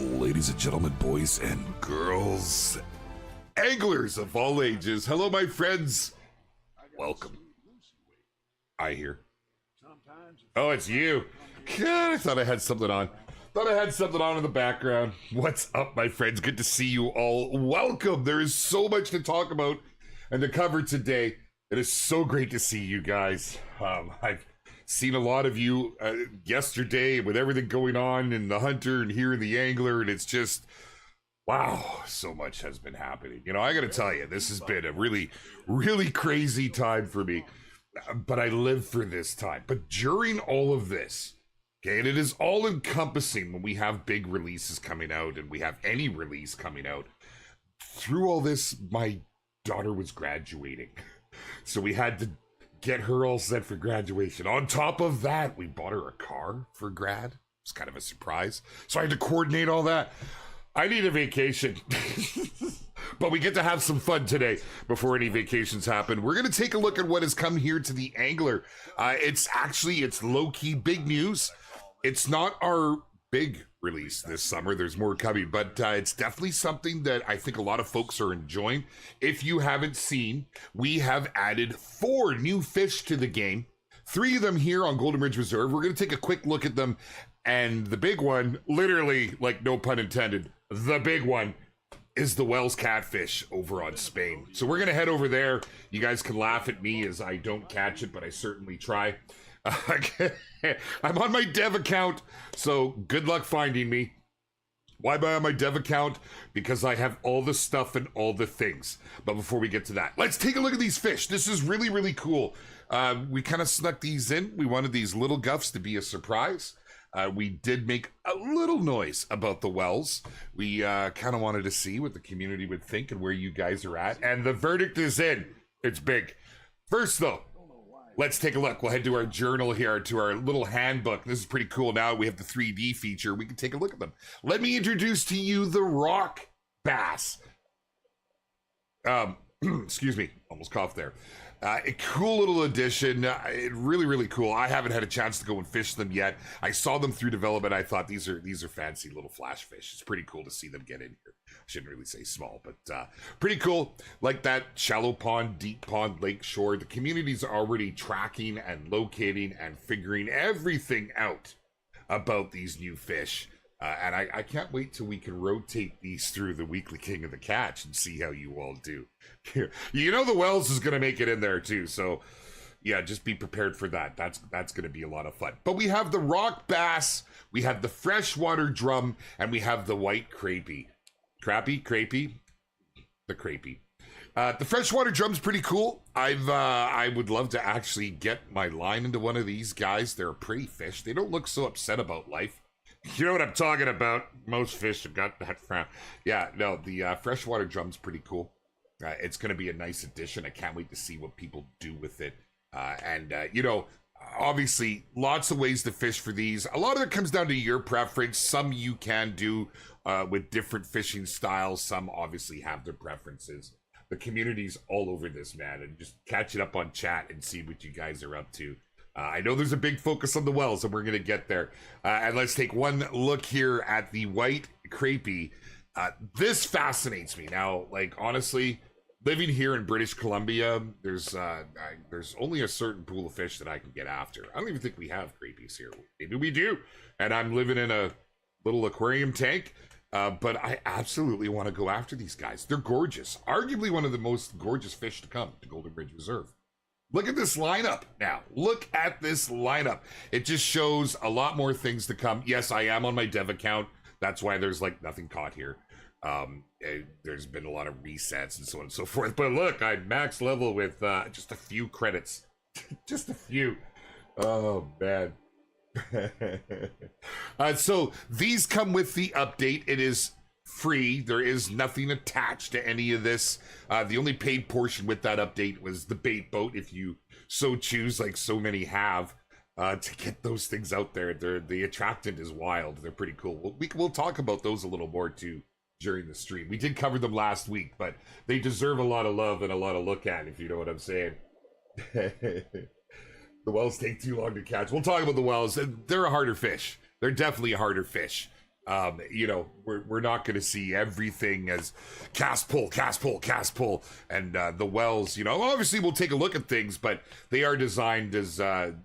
Ladies and gentlemen, boys and girls, anglers of all ages, hello my friends. Welcome. I hear. Oh, it's you. God, I thought I had something on. Thought I had something on in the background. What's up, my friends? Good to see you all. Welcome. There is so much to talk about and to cover today. It is so great to see you guys. I've seen a lot of you yesterday with everything going on in the hunter and here in the angler, and it's just, wow, so much has been happening. You know, I gotta tell you, this has been a really, really crazy time for me, but I live for this time. But during all of this, okay, and it is all encompassing when we have big releases coming out and we have any release coming out. Through all this, my daughter was graduating. So we had to get her all set for graduation. On top of that, we bought her a car for grad. It's kind of a surprise. So I had to coordinate all that. I need a vacation. But we get to have some fun today before any vacations happen. We're going to take a look at what has come here to the angler. It's low-key big news. It's not our big release this summer. There's more coming, but it's definitely something that I think a lot of folks are enjoying. If you haven't seen, we have added 4 new fish to the game. 3 of them here on Golden Ridge Reserve. We're going to take a quick look at them, and the big one, literally, like no pun intended, the big one is the WELS catfish over on Spain. So we're going to head over there. You guys can laugh at me as I don't catch it, but I certainly try. I'm on my dev account, so good luck finding me. Why am I on my dev account? Because I have all the stuff and all the things. But before we get to that, let's take a look at these fish. This is really, really cool. We kind of snuck these in. We wanted these little guffs to be a surprise. We did make a little noise about the WELS. We kind of wanted to see what the community would think and where you guys are at. And the verdict is in. It's big. First, though, let's take a look. We'll head to our journal here, to our little handbook. This is pretty cool. Now we have the 3D feature. We can take a look at them. Let me introduce to you the rock bass. Excuse me, almost coughed there. A cool little addition. Really, really cool. I haven't had a chance to go and fish them yet. I saw them through development. I thought these are fancy little flash fish. It's pretty cool to see them get in here. I shouldn't really say small, but pretty cool. Like that shallow pond, deep pond, lake shore. The community's already tracking and locating and figuring everything out about these new fish. And I can't wait till we can rotate these through the Weekly King of the Catch and see how you all do. You know the WELS is going to make it in there too, so yeah, just be prepared for that. That's going to be a lot of fun. But we have the rock bass, we have the freshwater drum, and we have the white crapie. Crapie? The crapie. The freshwater drum's pretty cool. I would love to actually get my line into one of these guys. They're a pretty fish. They don't look so upset about life. You know what I'm talking about. Most fish have got that frown. Yeah, no, the freshwater drum's pretty cool. It's going to be a nice addition. I can't wait to see what people do with it. You know, obviously, lots of ways to fish for these. A lot of it comes down to your preference. Some you can do with different fishing styles. Some obviously have their preferences. The community's all over this, man. And just catch it up on chat and see what you guys are up to. I know there's a big focus on the WELS, and we're going to get there. And let's take one look here at the white crapie. This fascinates me. Now, like, honestly, living here in British Columbia, there's only a certain pool of fish that I can get after. I don't even think we have crapies here. Maybe we do. And I'm living in a little aquarium tank. But I absolutely want to go after these guys. They're gorgeous. Arguably one of the most gorgeous fish to come to Golden Ridge Reserve. Look at this lineup now. Look at this lineup. It just shows a lot more things to come. Yes, I am on my dev account. That's why there's like nothing caught here. There's been a lot of resets and so on and so forth. But look, I'm max level with just a few credits. Just a few. Oh, man. So these come with the update. It is free. There is nothing attached to any of this. The only paid portion with that update was the bait boat, if you so choose, like so many have, to get those things out there. The attractant is wild. They're pretty cool. We'll talk about those a little more too during the stream. We did cover them last week, but they deserve a lot of love and a lot of look at, if you know what I'm saying. The WELS take too long to catch. We'll talk about the WELS. They're a harder fish. They're definitely a harder fish. You know, we're not going to see everything as cast pull, cast pull, cast pull, and the wells. You know, obviously we'll take a look at things, but they are designed as,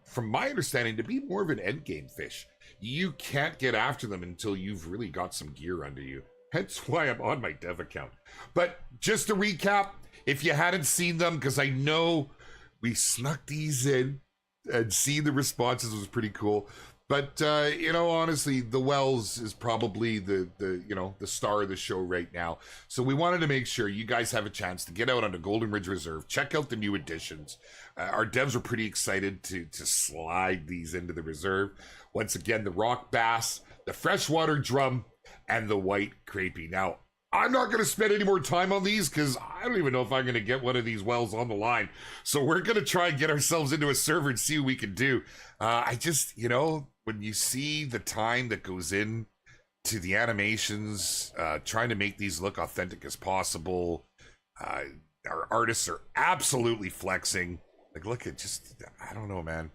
from my understanding, to be more of an end game fish. You can't get after them until you've really got some gear under you. Hence why I'm on my dev account. But just to recap, if you hadn't seen them, because I know we snuck these in, and seeing the responses was pretty cool. But you know, honestly, the WELS is probably the you know, the star of the show right now. So we wanted to make sure you guys have a chance to get out onto Golden Ridge Reserve, check out the new additions. Our devs are pretty excited to slide these into the reserve. Once again, the rock bass, the freshwater drum, and the white crapie. Now, I'm not going to spend any more time on these because I don't even know if I'm going to get one of these wells on the line. So we're going to try and get ourselves into a server and see what we can do. I just, you know, when you see the time that goes in to the animations, trying to make these look authentic as possible, our artists are absolutely flexing. Like, look at just, I don't know, man.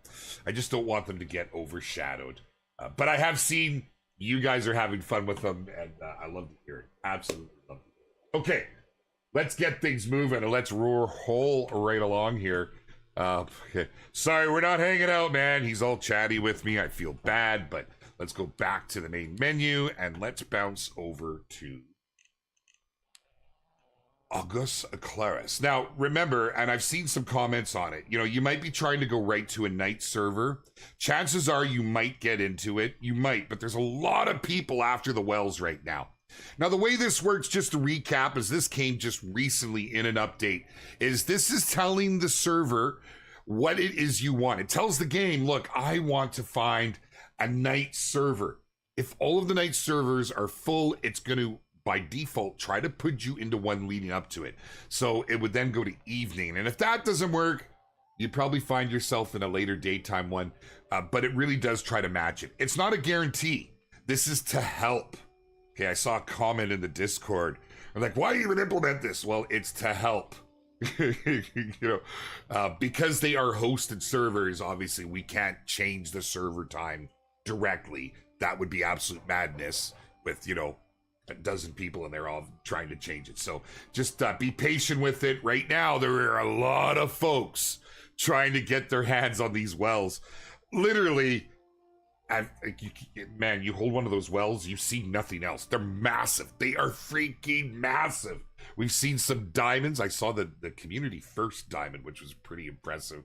I just don't want them to get overshadowed. But I have seen you guys are having fun with them, and I love to hear it. Absolutely love it. Okay, let's get things moving, and let's roll right along here. Okay. Sorry, we're not hanging out, man. He's all chatty with me. I feel bad, but let's go back to the main menu, and let's bounce over to August Claris. Now, remember, and I've seen some comments on it, you know, you might be trying to go right to a night server. Chances are you might get into it. You might, but there's a lot of people after the wells right now. Now, the way this works, just to recap, as this came just recently in an update, is this is telling the server what it is you want. It tells the game, look, I want to find a night server. If all of the night servers are full, it's going to, by default, try to put you into one leading up to it. So it would then go to evening. And if that doesn't work, you'd probably find yourself in a later daytime one. But it really does try to match it. It's not a guarantee. This is to help. Okay, I saw a comment in the Discord. I'm like, why even implement this? Well, it's to help. You know, because they are hosted servers, obviously, we can't change the server time directly. That would be absolute madness with, you know, a dozen people and they're all trying to change it. So just be patient with it. Right now, there are a lot of folks trying to get their hands on these wells. Literally, man, you hold one of those wells, you see nothing else. They're massive. They are freaking massive. We've seen some diamonds. I saw the community first diamond, which was pretty impressive.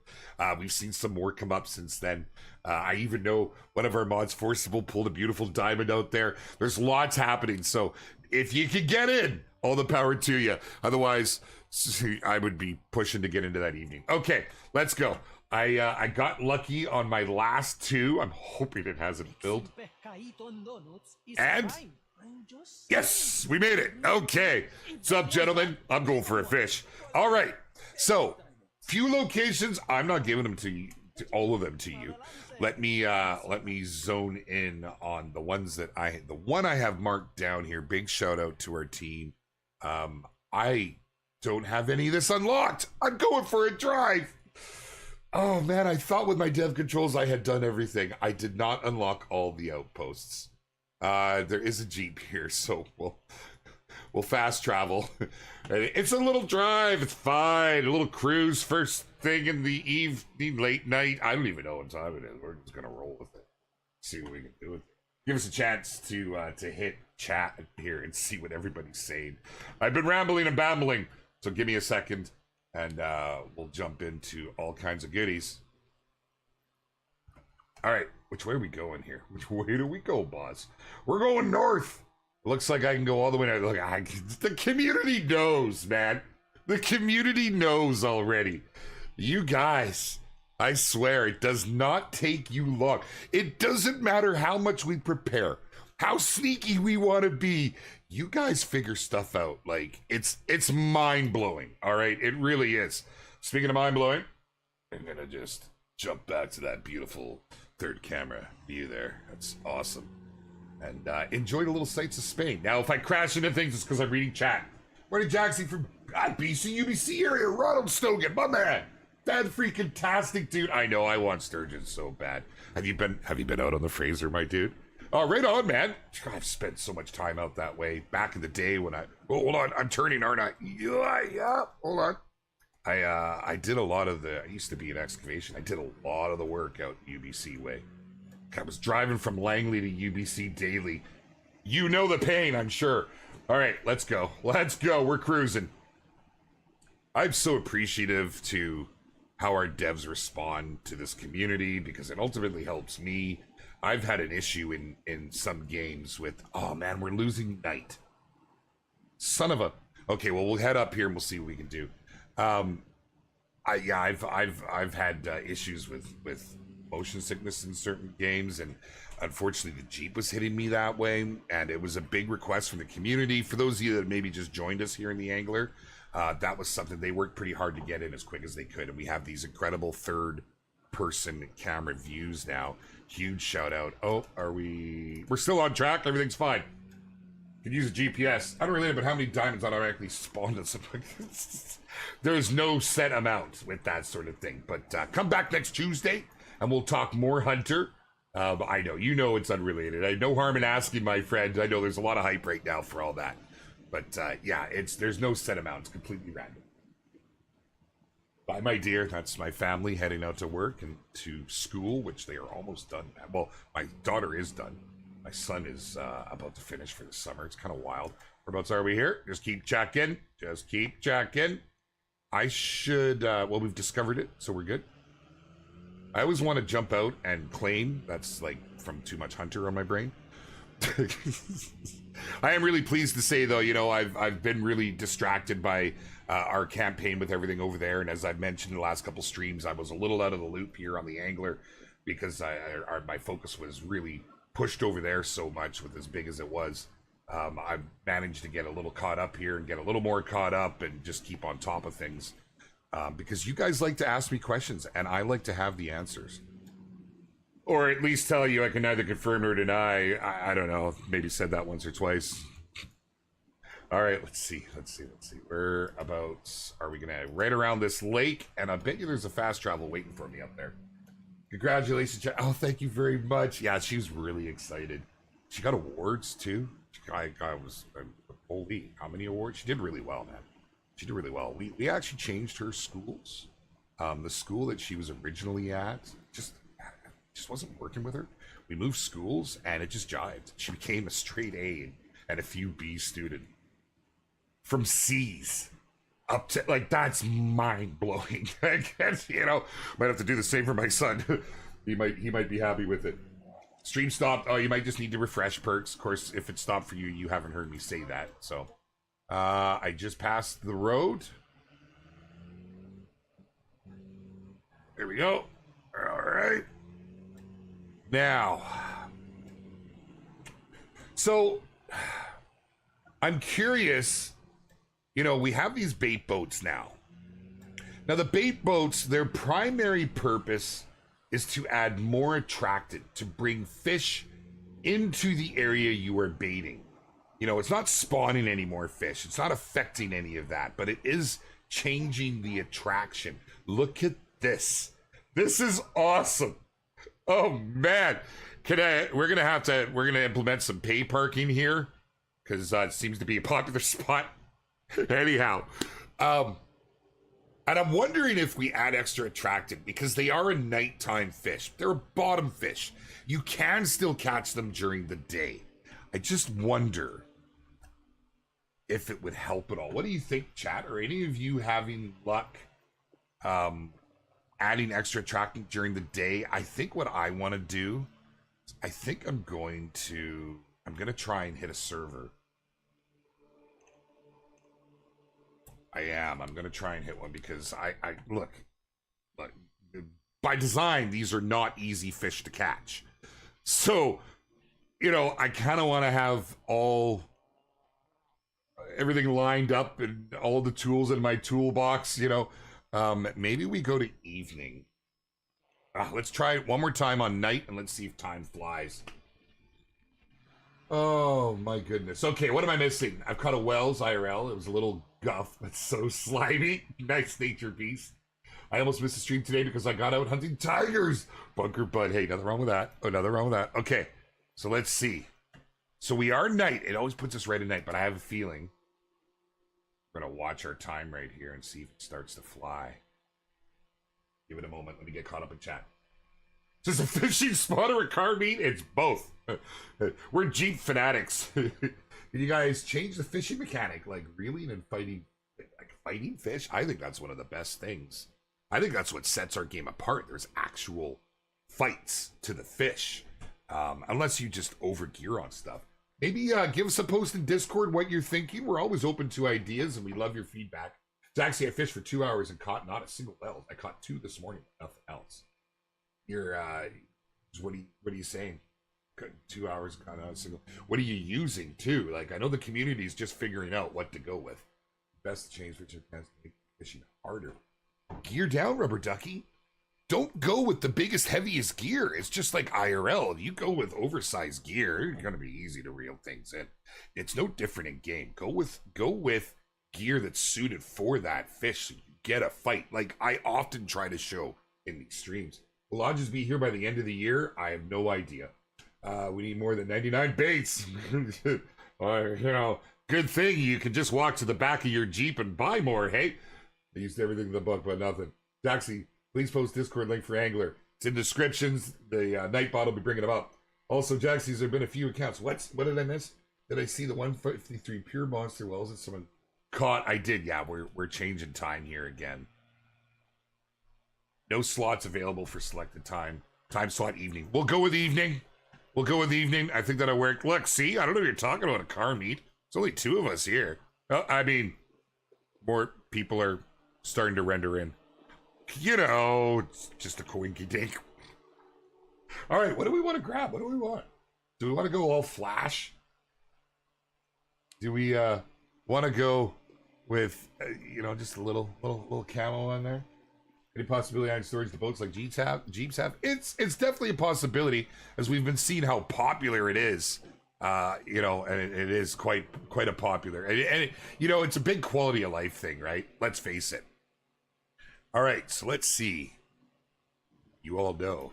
We've seen some more come up since then. I even know one of our mods, Forcible, pulled a beautiful diamond out there. There's lots happening. So if you can get in, all the power to you. Otherwise, I would be pushing to get into that evening. Okay, let's go. I got lucky on my last two. I'm hoping it hasn't filled. And yes, we made it. Okay. What's up, gentlemen? I'm going for a fish. All right. So, few locations. I'm not giving them to you, to all of them to you. Let me zone in on the ones that the one I have marked down here. Big shout out to our team. I don't have any of this unlocked. I'm going for a drive. Oh man, I thought with my dev controls I had done everything. I did not unlock all the outposts. There is a Jeep here, so we'll fast travel. It's a little drive, it's fine. A little cruise, first thing in the evening, late night. I don't even know what time it is. We're just gonna roll with it. See what we can do with it. Give us a chance to hit chat here and see what everybody's saying. I've been rambling and babbling, so give me a second. And we'll jump into all kinds of goodies. All right, which way are we going here? Which way do we go, boss? We're going north. Looks like I can go all the way down. Look, the community knows, man. The community knows already. You guys, I swear, it does not take you long. It doesn't matter how much we prepare, how sneaky we want to be. You guys figure stuff out. Like, it's mind-blowing, all right? It really is. Speaking of mind-blowing, I'm gonna just jump back to that beautiful third camera view there. That's awesome. And enjoy the little sights of Spain. Now, if I crash into things, it's because I'm reading chat. Morning, Jaxy from BC, UBC area, Ronald Stogan, my man. That freaking tastic dude. I know, I want sturgeon so bad. Have you been out on the Fraser, my dude? Oh, right on, man. I've spent so much time out that way back in the day when hold on, I'm turning, aren't I? Yeah, hold on. I did a lot of I used to be in excavation. I did a lot of the work out UBC way. I was driving from Langley to UBC daily. You know the pain, I'm sure. All right, let's go. Let's go. We're cruising. I'm so appreciative to how our devs respond to this community because it ultimately helps me. I've had an issue in some games with, oh man, we're losing Knight. Son of a. Okay, well we'll head up here and we'll see what we can do. I've had issues with motion sickness in certain games, and unfortunately the Jeep was hitting me that way, and it was a big request from the community. For those of you that maybe just joined us here in the Angler, that was something they worked pretty hard to get in as quick as they could, and we have these incredible third-person camera views now. Huge shout out. Oh, we're still on track. Everything's fine. Could use a GPS. I don't really know about how many diamonds automatically spawned on something. There's no set amount with that sort of thing. But come back next Tuesday, and we'll talk more Hunter. I know, it's unrelated. I no harm in asking, my friend. I know there's a lot of hype right now for all that. But yeah, there's no set amount. It's completely random. Bye, my dear. That's my family heading out to work and to school, which they are almost done. Well, my daughter is done. My son is about to finish for the summer. It's kind of wild. Whereabouts are we here? Just keep checking. Just keep checking. I should, well, we've discovered it, so we're good. I always want to jump out and claim. That's like from too much Hunter on my brain. I am really pleased to say, though, I've been really distracted by our campaign with everything over there. And as I've mentioned in the last couple streams, I was a little out of the loop here on the Angler because my focus was really pushed over there so much with as big as it was. I've managed to get a little caught up here and get a little more caught up and just keep on top of things because you guys like to ask me questions and I like to have the answers. Or at least tell you I can neither confirm or deny. I don't know. Maybe said that once or twice. All right, let's see. Whereabouts are we gonna right around this lake? And I bet you there's a fast travel waiting for me up there. Congratulations, oh, thank you very much. Yeah, she was really excited. She got awards too. I was holy, how many awards? She did really well, man. She did really well. We actually changed her schools. The school that she was originally at just wasn't working with her. We moved schools and it just jived. She became a straight A and a few B student. From C's up to, like, that's mind-blowing. I guess, might have to do the same for my son. he might be happy with it. Stream stopped. Oh, you might just need to refresh, Perks. Of course, if it stopped for you, you haven't heard me say that. So, I just passed the road. There we go. All right. Now, so I'm curious, we have these bait boats now. Now, the bait boats, their primary purpose is to add more attractant, to bring fish into the area you are baiting. It's not spawning any more fish. It's not affecting any of that, but it is changing the attraction. Look at this. This is awesome. Oh man. We're gonna implement some pay parking here because it seems to be a popular spot. Anyhow, and I'm wondering if we add extra attractant because they are a nighttime fish. They're a bottom fish. You can still catch them during the day. I just wonder if it would help at all. What do you think, chat? Are any of you having luck adding extra attractant during the day? I think what I want to do, I think I'm going to try and hit a server. I'm going to try and hit one because I look, by design, these are not easy fish to catch. So, I kind of want to have everything lined up and all the tools in my toolbox, maybe we go to evening. Let's try it one more time on night and let's see if time flies. Oh my goodness. Okay, what am I missing? I've caught a WELS IRL. It was a little guff, but so slimy. Nice nature piece. I almost missed the stream today because I got out hunting tigers. Bunker Bud. Hey, nothing wrong with that. Oh, nothing wrong with that. Okay. So let's see. So we are night. It always puts us right at night, but I have a feeling we're going to watch our time right here and see if it starts to fly. Give it a moment. Let me get caught up in chat. Is this a fishing spot or a car meet? It's both. We're Jeep fanatics. You guys change the fishing mechanic, like reeling and fighting, like fighting fish. I think that's one of the best things. I think that's what sets our game apart. There's actual fights to the fish, unless you just overgear on stuff. Maybe give us a post in Discord what you're thinking. We're always open to ideas, and we love your feedback. Jaxy, I fished for 2 hours and caught not a single whale. I caught 2 this morning, nothing else. You're, what are you saying? 2 hours, caught not a single. What are you using too? Like, I know the community is just figuring out what to go with. Best change for fishing harder. Gear down, rubber ducky. Don't go with the biggest, heaviest gear. It's just like IRL. If you go with oversized gear, it's gonna be easy to reel things in. It's no different in game. Go with gear that's suited for that fish so you get a fight. Like I often try to show in these streams. Will lodges be here by the end of the year? I have no idea. We need more than 99 baits. Or, you know, good thing you can just walk to the back of your Jeep and buy more, hey? I used everything in the book, but nothing. Jaxy, please post Discord link for Angler. It's in descriptions. The Nightbot will be bringing them up. Also, Jaxy's, there have been a few accounts. What did I miss? Did I see the 153 pure monster wells that someone caught? I did, yeah. We're changing time here again. No slots available for selected time. Time slot evening. We'll go with evening. We'll go with evening. I think that'll work. Look, see? I don't know if you're talking about a car meet. There's only 2 of us here. I mean, more people are starting to render in. You know, it's just a coinky dink. All right, what do we want to grab? What do we want? Do we want to go all flash? Do we want to go with, you know, just a little camo on there? Any possibility on storage the boats like Jeeps have? It's definitely a possibility, as we've been seeing how popular it is. You know, and it is quite a popular, and you know, it's a big quality of life thing, right? Let's face it. All right, so let's see. You all know.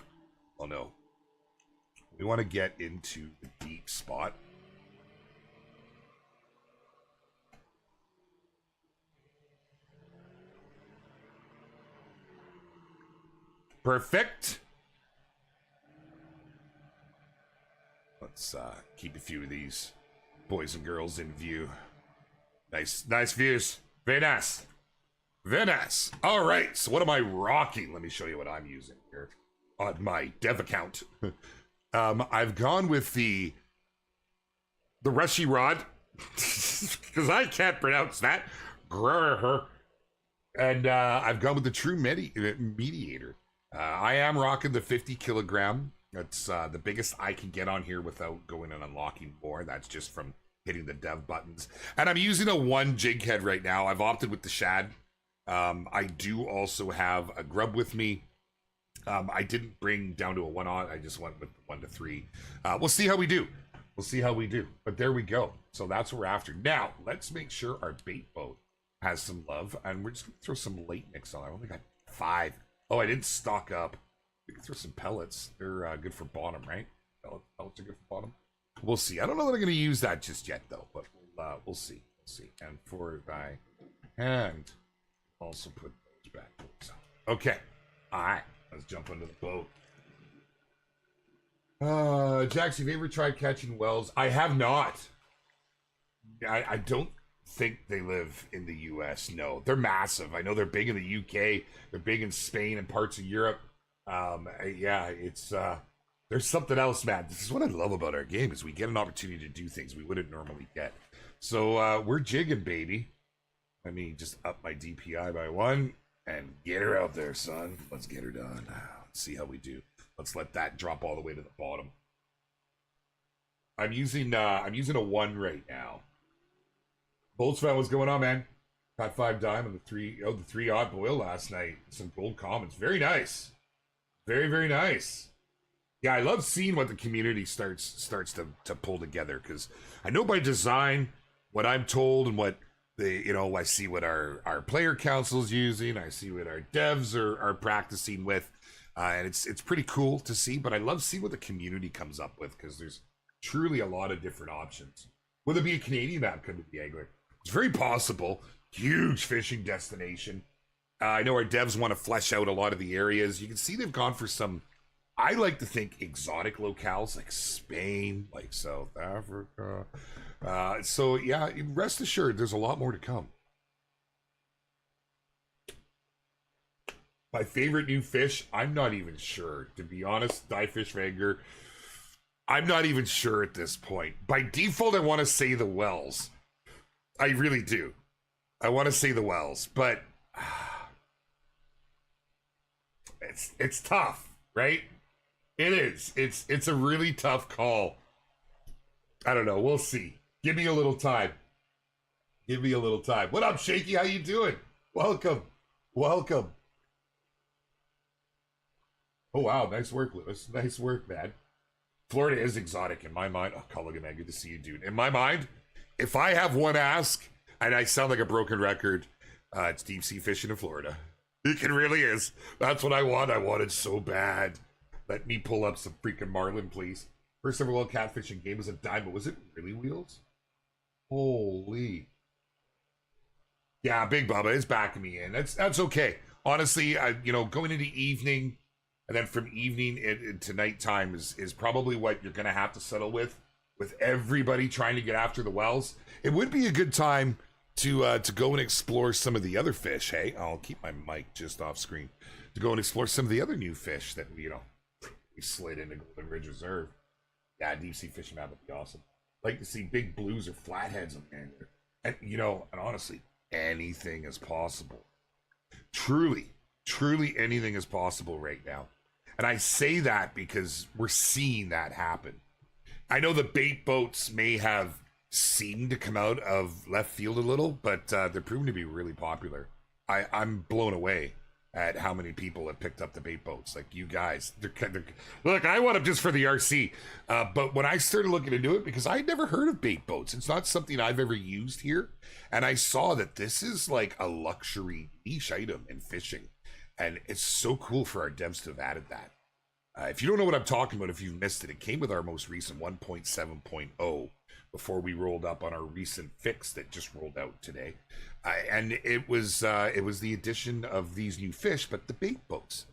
Oh no. We want to get into the deep spot. Perfect. Let's keep a few of these boys and girls in view. Nice views. Very nice. Very nice. All right, so what am I rocking? Let me show you what I'm using here on my dev account. I've gone with the Rushy Rod, because I can't pronounce that. And I've gone with the True Mediator. I am rocking the 50 kilogram. That's the biggest I can get on here without going and unlocking more. That's just from hitting the dev buttons. And I'm using a 1 jig head right now. I've opted with the shad. I do also have a grub with me. I didn't bring down to a 1-aught. I just went with 1 to 3. We'll see how we do. But there we go. So that's what we're after. Now, let's make sure our bait boat has some love. And we're just going to throw some late mix on. I only got 5. Oh, I didn't stock up. We can throw some pellets. They're good for bottom, right? Pellets are good for bottom. We'll see. I don't know that I'm going to use that just yet, though. But we'll see. And for my hand, also put those back. Okay. All right. Let's jump into the boat. Jax, have you ever tried catching whales? I have not. I don't think they live in the US. No, they're massive. I know they're big in the UK. They're big in Spain and parts of Europe. Yeah, it's there's something else, man. This is what I love about our game, is we get an opportunity to do things we wouldn't normally get. So we're jigging, baby. Let me just up my DPI by 1 and get her out there, son. Let's get her done. Let's see how we do. Let's let that drop all the way to the bottom. I'm using a 1 right now. Boltzman, what's going on, man? Got 5 diamond, the 3-aught boil last night. Some gold commons. Very nice. Very, very nice. Yeah, I love seeing what the community starts to pull together, because I know by design what I'm told and what I see what our player council's using. I see what our devs are practicing with, and it's pretty cool to see. But I love seeing what the community comes up with, because there's Truly a lot of different options. Will there be a Canadian map come to the angler? It's very possible. Huge fishing destination. I know our devs want to flesh out a lot of the areas. You can see they've gone for some, I like to think, exotic locales like Spain, like South Africa. So yeah, rest assured, there's a lot more to come. My favorite new fish, I'm not even sure. To be honest, Divefish Wrangler, I'm not even sure at this point. By default, I want to say the WELS. I really do. I want to say the WELS, but it's tough, right? It is. It's a really tough call. I don't know. We'll see. Give me a little time. Give me a little time. What up, Shaky? How you doing? Welcome. Welcome. Oh, wow. Nice work, Lewis. Nice work, man. Florida is exotic in my mind. Oh, Culligan, man. Good to see you, dude. In my mind, if I have one ask, and I sound like a broken record, it's deep sea fishing in Florida. It really is. That's what I want. I want it so bad. Let me pull up some freaking marlin, please. First ever world catfishing game was a dime, but was it really, Wheels? Holy. Yeah, Big Bubba is backing me in. That's okay. Honestly, going into evening, and then from evening to nighttime is probably what you're going to have to settle with everybody trying to get after the WELS. It would be a good time to go and explore some of the other fish. Hey, I'll keep my mic just off screen. To go and explore some of the other new fish that we slid into Golden Ridge Reserve. Yeah, deep sea fishing map would be awesome. Like to see big blues or flatheads on there. And and honestly, anything is possible. Truly anything is possible right now. And I say that because we're seeing that happen. I know the bait boats may have seemed to come out of left field a little, but they're proving to be really popular. I'm blown away at how many people have picked up the bait boats. Like you guys, look, I want them just for the RC. But when I started looking into it, because I'd never heard of bait boats, it's not something I've ever used here. And I saw that this is like a luxury niche item in fishing. And it's so cool for our devs to have added that. If you don't know what I'm talking about, if you've missed it, it came with our most recent 1.7.0 before we rolled up on our recent fix that just rolled out today. And it was the addition of these new fish, but the bait boats.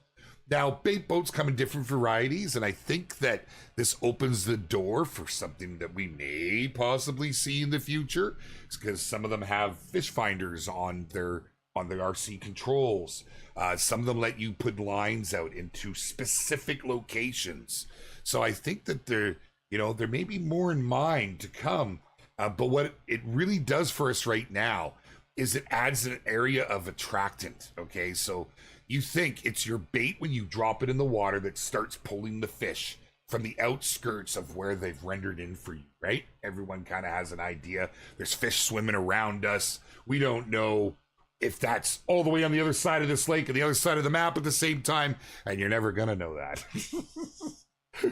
Now, bait boats come in different varieties, and I think that this opens the door for something that we may possibly see in the future. It's because some of them have fish finders on their RC controls. Some of them let you put lines out into specific locations. So I think that there may be more in mind to come. But what it really does for us right now is it adds an area of attractant. Okay, so you think it's your bait when you drop it in the water that starts pulling the fish from the outskirts of where they've rendered in for you, right? Everyone kind of has an idea. There's fish swimming around us. We don't know if that's all the way on the other side of this lake and the other side of the map at the same time, and you're never gonna know that.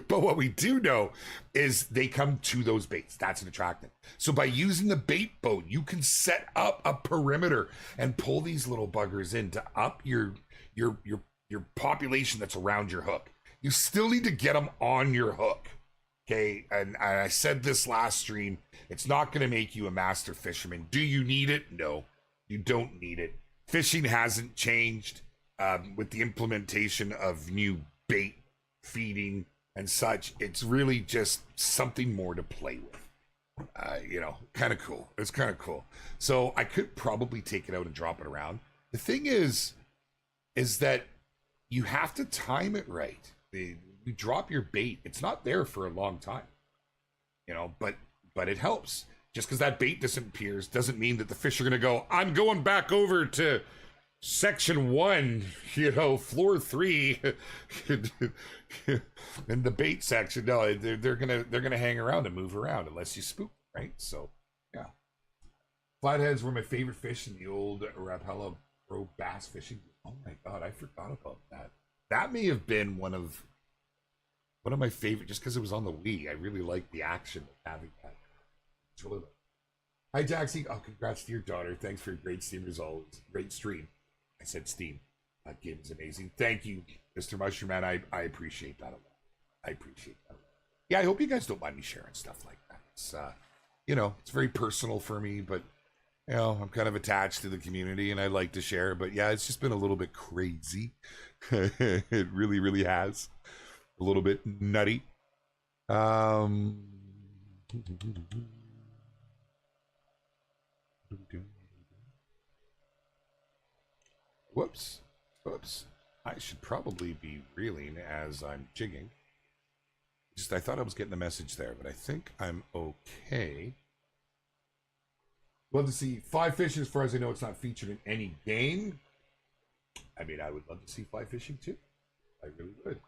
But what we do know is they come to those baits. That's an attractant. So by using the bait boat, you can set up a perimeter and pull these little buggers in to up your population that's around your hook. You still need to get them on your hook. Okay, and I said this last stream, it's not going to make you a master fisherman. Do you need it? No, you don't need it. Fishing hasn't changed with the implementation of new bait feeding and such. It's really just something more to play with. Kind of cool. It's kind of cool. So I could probably take it out and drop it around. The thing is that you have to time it right. You drop your bait, it's not there for a long time, but it helps. Just because that bait disappears doesn't mean that the fish are going to go, I'm going back over to section 1, floor 3 in the bait section. No, they're gonna hang around and move around unless you spook, right? So yeah, flatheads were my favorite fish in the old Rapala Pro bass fishing. Oh my god, I forgot about that. That may have been one of my favorite, just because it was on the Wii. I really liked the action of having that. It's really. Hi Jaxy. Oh, congrats to your daughter. Thanks for a great stream as always. Great stream. I said Steam. That game is amazing. Thank you, Mr. Mushroom Man. I appreciate that a lot. I appreciate that a lot. yeah, I hope you guys don't mind me sharing stuff like that. It's you know, it's very personal for me, but you know, I'm kind of attached to the community and I like to share. But yeah, it's just been a little bit crazy. It really, really has. A little bit nutty. Whoops. Whoops. I should probably be reeling as I'm jigging. Just I thought I was getting a message there, but I think I'm okay. Love to see fly fishing. As far as I know, it's not featured in any game. I mean, I would love to see fly fishing too. I really would.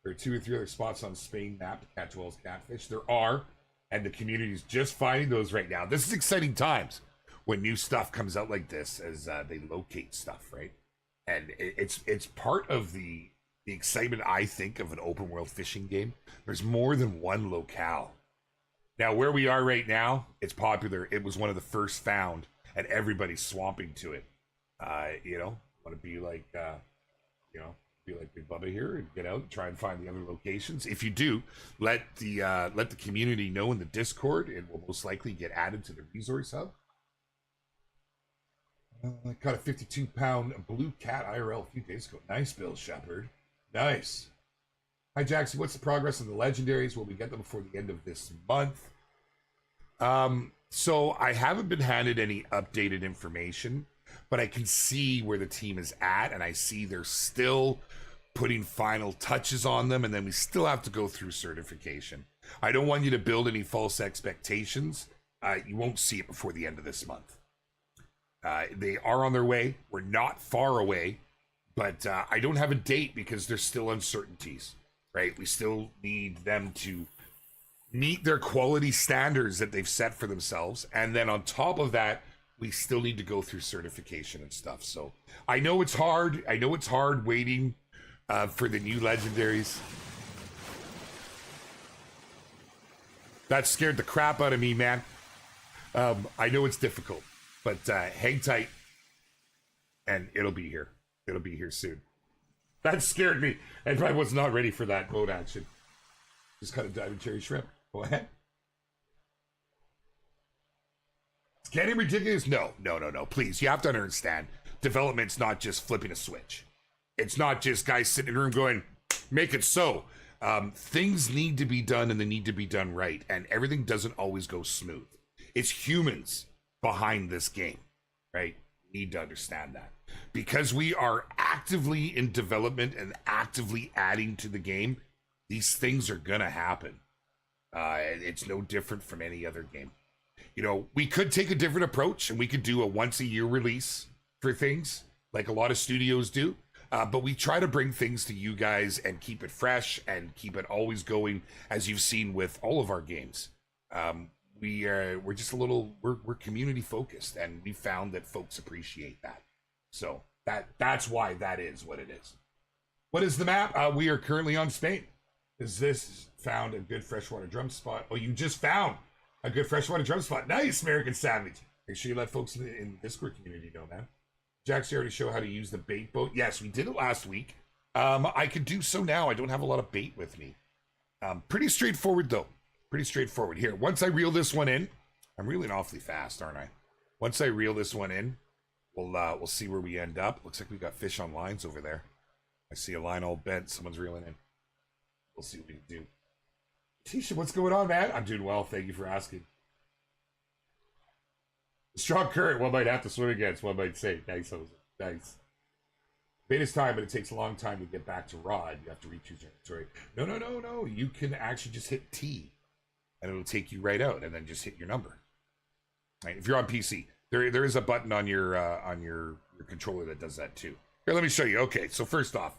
There are 2 or 3 other spots on Spain map to catch WELS catfish. There are, and the community is just finding those right now. This is exciting times when new stuff comes out like this as they locate stuff, right? And it's part of the excitement, I think, of an open world fishing game. There's more than one locale. Now, where we are right now, it's popular. It was one of the first found, and everybody's swamping to it. You know, want to be like, you know, be like Big Bubba here and get out and try and find the other locations. If you do, let the community know in the Discord. It will most likely get added to the resource hub. I caught a 52-pound blue cat IRL a few days ago. Nice, Bill Shepard. Nice. Hi, Jaxy. What's the progress of the legendaries? Will we get them before the end of this month? So I haven't been handed any updated information, but I can see where the team is at, and I see they're still putting final touches on them, and then we still have to go through certification. I don't want you to build any false expectations. You won't see it before the end of this month. They are on their way. We're not far away, but I don't have a date because there's still uncertainties, right? We still need them to meet their quality standards that they've set for themselves. And then on top of that, we still need to go through certification and stuff. So I know it's hard. I know it's hard waiting for the new legendaries. That scared the crap out of me, man. I know it's difficult, but hang tight and it'll be here. It'll be here soon. That scared me. And I was not ready for that boat action. Just cut a diamond cherry shrimp. Go ahead. It's getting ridiculous. No. Please, you have to understand. Development's not just flipping a switch. It's not just guys sitting in a room going, make it so. Things need to be done and they need to be done right. And everything doesn't always go smooth. It's humans behind this game, right? You need to understand that. Because we are actively in development and actively adding to the game, these things are going to happen. It's no different from any other game. You know, we could take a different approach and we could do a once-a-year release for things like a lot of studios do. But we try to bring things to you guys and keep it fresh and keep it always going, as you've seen with all of our games. We're just a little, we're community focused, and we found that folks appreciate that. So that's why that is what it is. What is the map? We are currently on Spain. Is this found a good freshwater drum spot? Oh, you just found a good freshwater drum spot. Nice, American Savage. Make sure you let folks in the Discord community know, man. Jaxy already showed how to use the bait boat. Yes, we did it last week. I could do so now. I don't have a lot of bait with me. Pretty straightforward, though. Pretty straightforward. Here, once I reel this one in, I'm reeling awfully fast, aren't I? Once I reel this one in, we'll see where we end up. Looks like we got fish on lines over there. I see a line all bent. Someone's reeling in. We'll see what we can do. Tisha, what's going on, man? I'm doing well. Thank you for asking. Strong current, one might have to swim against, one might say. Nice, Jose. Nice. Bait is time, but it takes a long time to get back to rod. You have to reach your territory. No. You can actually just hit T, and it'll take you right out, and then just hit your number. Right? If you're on PC, there is a button on your controller that does that too. Here, let me show you. Okay, so first off,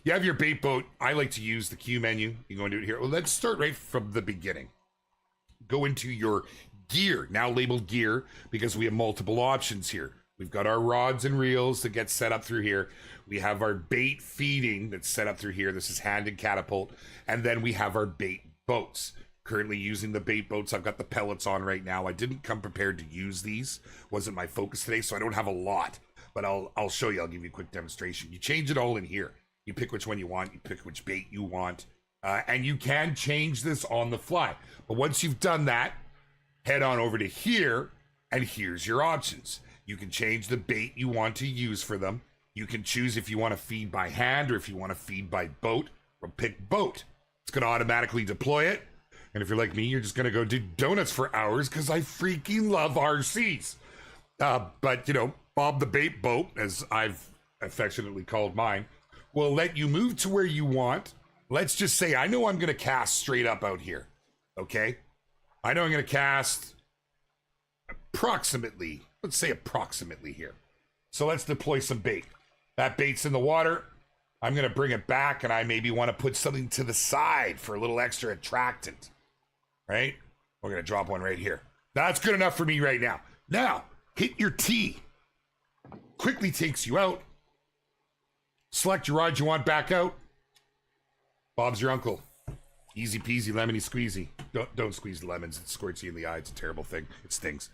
you have your bait boat. I like to use the Q menu. You go into it here. Well, let's start right from the beginning. Go into your gear, now labeled gear, because we have multiple options here. We've got our rods and reels that get set up through here. We have our bait feeding that's set up through here. This is hand and catapult. And then we have our bait boats. Currently using the bait boats. I've got the pellets on right now. I didn't come prepared to use these. Wasn't my focus today, so I don't have a lot. But I'll show you. I'll give you a quick demonstration. You change it all in here. You pick which one you want. You pick which bait you want. And you can change this on the fly. But once you've done that, head on over to here, and here's your options. You can change the bait you want to use for them. You can choose if you want to feed by hand or if you want to feed by boat. We'll pick boat. It's going to automatically deploy it. And if you're like me, you're just going to go do donuts for hours because I freaking love RCs. But, you know, Bob the Bait Boat, as I've affectionately called mine, will let you move to where you want. Let's just say I know I'm going to cast straight up out here. Okay? I know I'm going to cast approximately, let's say approximately here. So let's deploy some bait. That bait's in the water. I'm going to bring it back, and I maybe want to put something to the side for a little extra attractant. Right? We're going to drop one right here. That's good enough for me right now. Now, hit your T. Quickly takes you out. Select your rod you want back out. Bob's your uncle. Easy peasy, lemony squeezy. Don't squeeze the lemons. It squirts you in the eye. It's a terrible thing. It stings.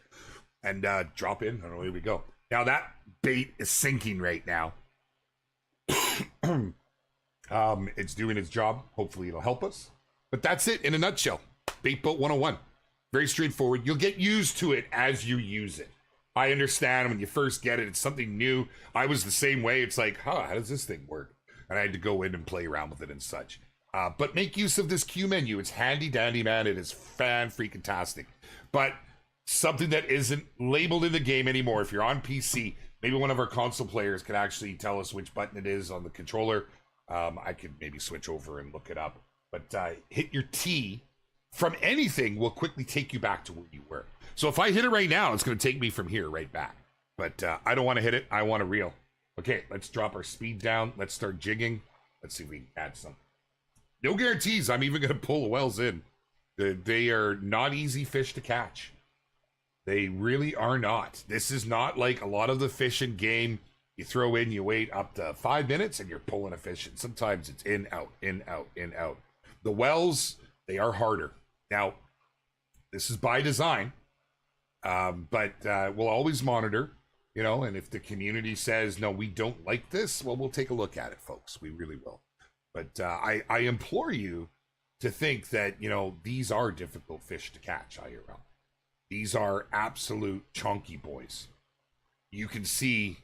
And drop in. I don't know, here we go. Now that bait is sinking right now. It's doing its job. Hopefully it'll help us. But that's it in a nutshell. Bait Boat 101. Very straightforward. You'll get used to it as you use it. I understand when you first get it, it's something new. I was the same way. It's like, how does this thing work? And I had to go in and play around with it and such. But make use of this Q menu. It's handy dandy, man. It is fan-freaking-tastic. But something that isn't labeled in the game anymore. If you're on PC, maybe one of our console players can actually tell us which button it is on the controller. I could maybe switch over and look it up. But hit your T from anything will quickly take you back to where you were. So if I hit it right now, it's going to take me from here right back. But I don't want to hit it. I want to reel. Okay, let's drop our speed down. Let's start jigging. Let's see if we can add some. No guarantees I'm even going to pull the WELS in. They are not easy fish to catch. They really are not. This is not like a lot of the fish in game. You throw in, you wait up to 5 minutes, and you're pulling a fish. And sometimes it's in, out, in, out, in, out. The WELS, they are harder. Now, this is by design, but we'll always monitor, you know, and if the community says, no, we don't like this, well, we'll take a look at it, folks. We really will. But I implore you to think that, you know, these are difficult fish to catch IRL. These are absolute chunky boys. You can see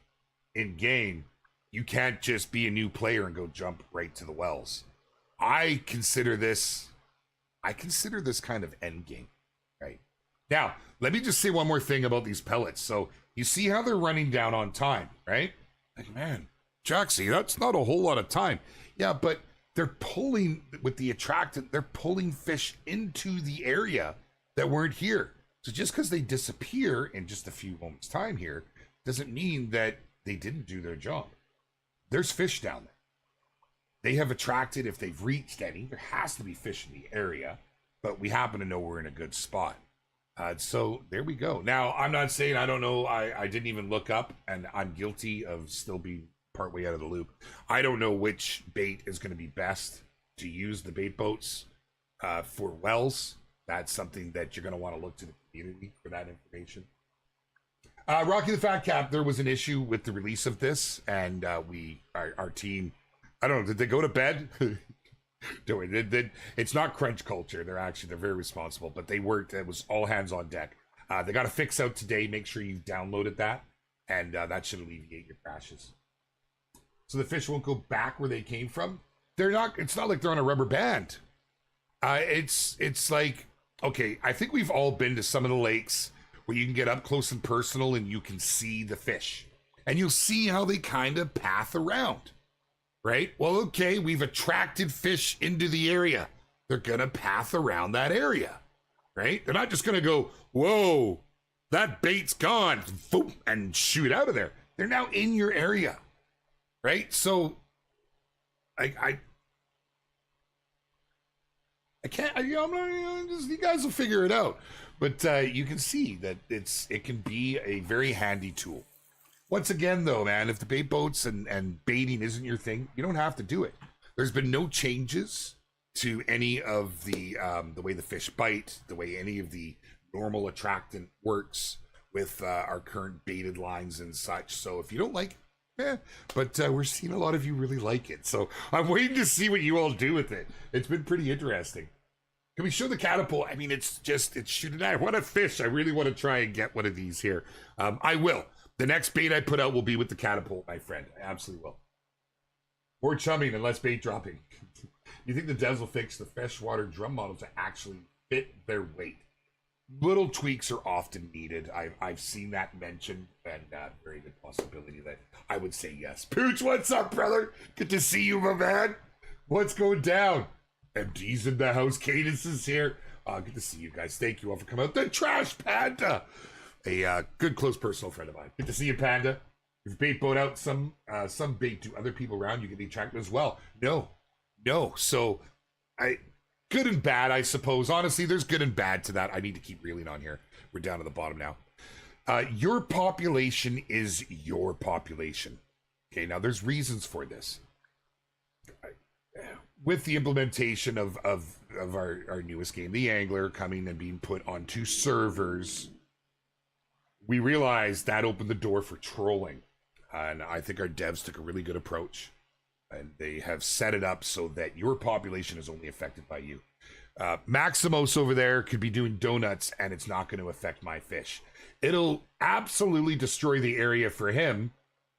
in game, you can't just be a new player and go jump right to the WELS. I consider this kind of end game, right? Now, let me just say one more thing about these pellets. So you see how they're running down on time, right? Like, man, Jaxy, that's not a whole lot of time. Yeah, but they're pulling with the attractant, they're pulling fish into the area that weren't here. So just because they disappear in just a few moments' time here doesn't mean that they didn't do their job. There's fish down there. They have attracted, if they've reached any, there has to be fish in the area, but we happen to know we're in a good spot. So there we go. Now, I'm not saying I don't know. I didn't even look up, and I'm guilty of still being partway out of the loop. I don't know which bait is going to be best to use the bait boats for WELS. That's something that you're going to want to look to the community for that information. Rocky the Fat Cap, there was an issue with the release of this, and our team, I don't know, did they go to bed? It's not crunch culture. They're very responsible, but they worked. It was all hands on deck. They got a fix out today. Make sure you've downloaded that, and that should alleviate your crashes. So the fish won't go back where they came from. It's not like they're on a rubber band. It's like, okay, I think we've all been to some of the lakes where you can get up close and personal and you can see the fish. And you'll see how they kind of path around, right? Well, okay, we've attracted fish into the area. They're going to path around that area, right? They're not just going to go, whoa, that bait's gone, boom, and shoot out of there. They're now in your area, right? So I can't, you guys will figure it out. But you can see that it can be a very handy tool. Once again, though, man, if the bait boats and baiting isn't your thing, you don't have to do it. There's been no changes to any of the way the fish bite, the way any of the normal attractant works with our current baited lines and such. So if you don't like it, Yeah, but we're seeing a lot of you really like it, so I'm waiting to see what you all do with it. It's been pretty interesting. Can we show the catapult? I mean, it's shooting at. What a fish! I really want to try and get one of these here. I will. The next bait I put out will be with the catapult, my friend. I absolutely will. More chumming and less bait dropping. You think the devs will fix the freshwater drum model to actually fit their weight? Little tweaks are often needed. I've seen that mentioned, and very good possibility that I would say yes. Pooch, what's up, brother? Good to see you, my man. What's going down? MD's in the house. Cadence is here. Good to see you guys. Thank you all for coming out. The Trash Panda, a good close personal friend of mine. Good to see you, Panda. If bait boat out some bait to other people around, you can be attracted as well. No. So good and bad, I suppose. Honestly, there's good and bad to that. I need to keep reeling on here. We're down to the bottom now. Your population is your population. Okay, now there's reasons for this. With the implementation of our newest game, the Angler, coming and being put onto servers, we realized that opened the door for trolling. And I think our devs took a really good approach. And they have set it up so that your population is only affected by you. Maximos over there could be doing donuts and it's not going to affect my fish. It'll absolutely destroy the area for him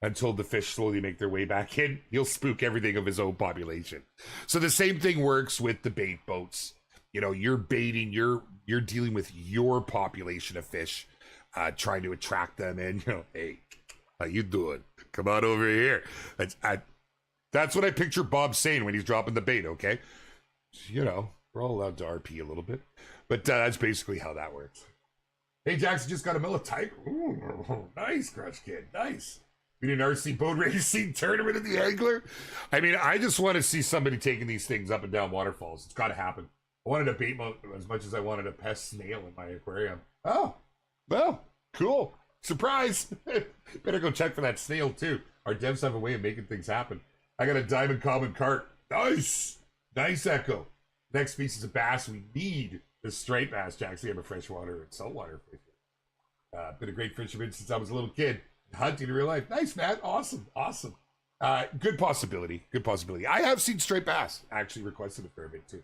until the fish slowly make their way back in. He'll spook everything of his own population. So the same thing works with the bait boats. You know, you're baiting, you're dealing with your population of fish, trying to attract them in. You know, hey, how you doing? Come on over here. That's what I picture Bob saying when he's dropping the bait, okay? You know, we're all allowed to RP a little bit. But that's basically how that works. Hey, Jackson just got a mill of type. Ooh, nice, Crush Kid. Nice. We did an RC boat racing tournament at the Angler. I mean, I just want to see somebody taking these things up and down waterfalls. It's got to happen. I wanted a bait boat as much as I wanted a pest snail in my aquarium. Oh, well, cool. Surprise. Better go check for that snail, too. Our devs have a way of making things happen. I got a diamond common carp. Nice. Nice, Echo. Next species of bass we need is striped bass, Jaxy. I'm a freshwater and saltwater fisherman. Been a great fisherman since I was a little kid. Hunting in real life. Nice, man. Awesome. Good possibility. I have seen striped bass. Actually requested a fair bit, too.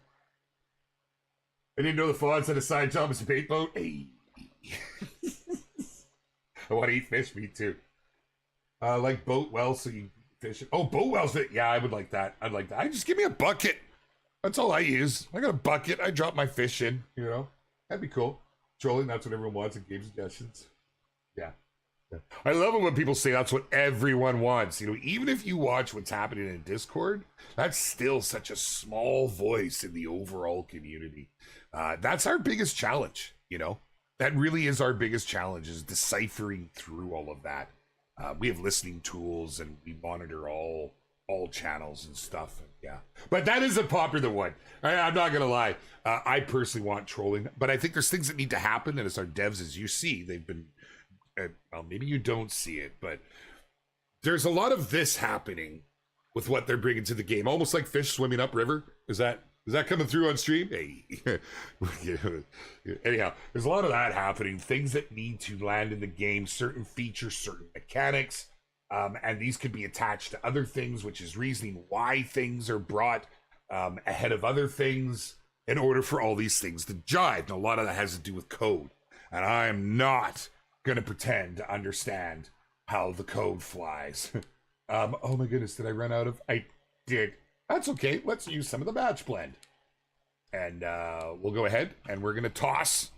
I didn't know the Fonz had a side job as a bait boat. Hey. I want to eat fish meat, too. Like boat wells, so you fish it. Oh, boat wells. Yeah, I would like that. I'd like that. Just give me a bucket. That's all I use. I got a bucket. I drop my fish in, you know. That'd be cool. Trolling, that's what everyone wants in game suggestions. Yeah. I love it when people say that's what everyone wants. You know, even if you watch what's happening in Discord, that's still such a small voice in the overall community. That's our biggest challenge, you know. That really is our biggest challenge, is deciphering through all of that. We have listening tools and we monitor all channels and stuff. Yeah, but that is a popular one. I'm not gonna lie. I personally want trolling, but I think there's things that need to happen, and as our devs, as you see, they've been. Well, maybe you don't see it, but there's a lot of this happening with what they're bringing to the game, almost like fish swimming upriver. Is that coming through on stream? Hey, anyhow, there's a lot of that happening. Things that need to land in the game, certain features, certain mechanics. And these could be attached to other things, which is reasoning why things are brought ahead of other things in order for all these things to jive. And a lot of that has to do with code. And I am not going to pretend to understand how the code flies. Oh my goodness, did I run out of... I did. That's okay. Let's use some of the batch blend. And we'll go ahead and we're going to toss.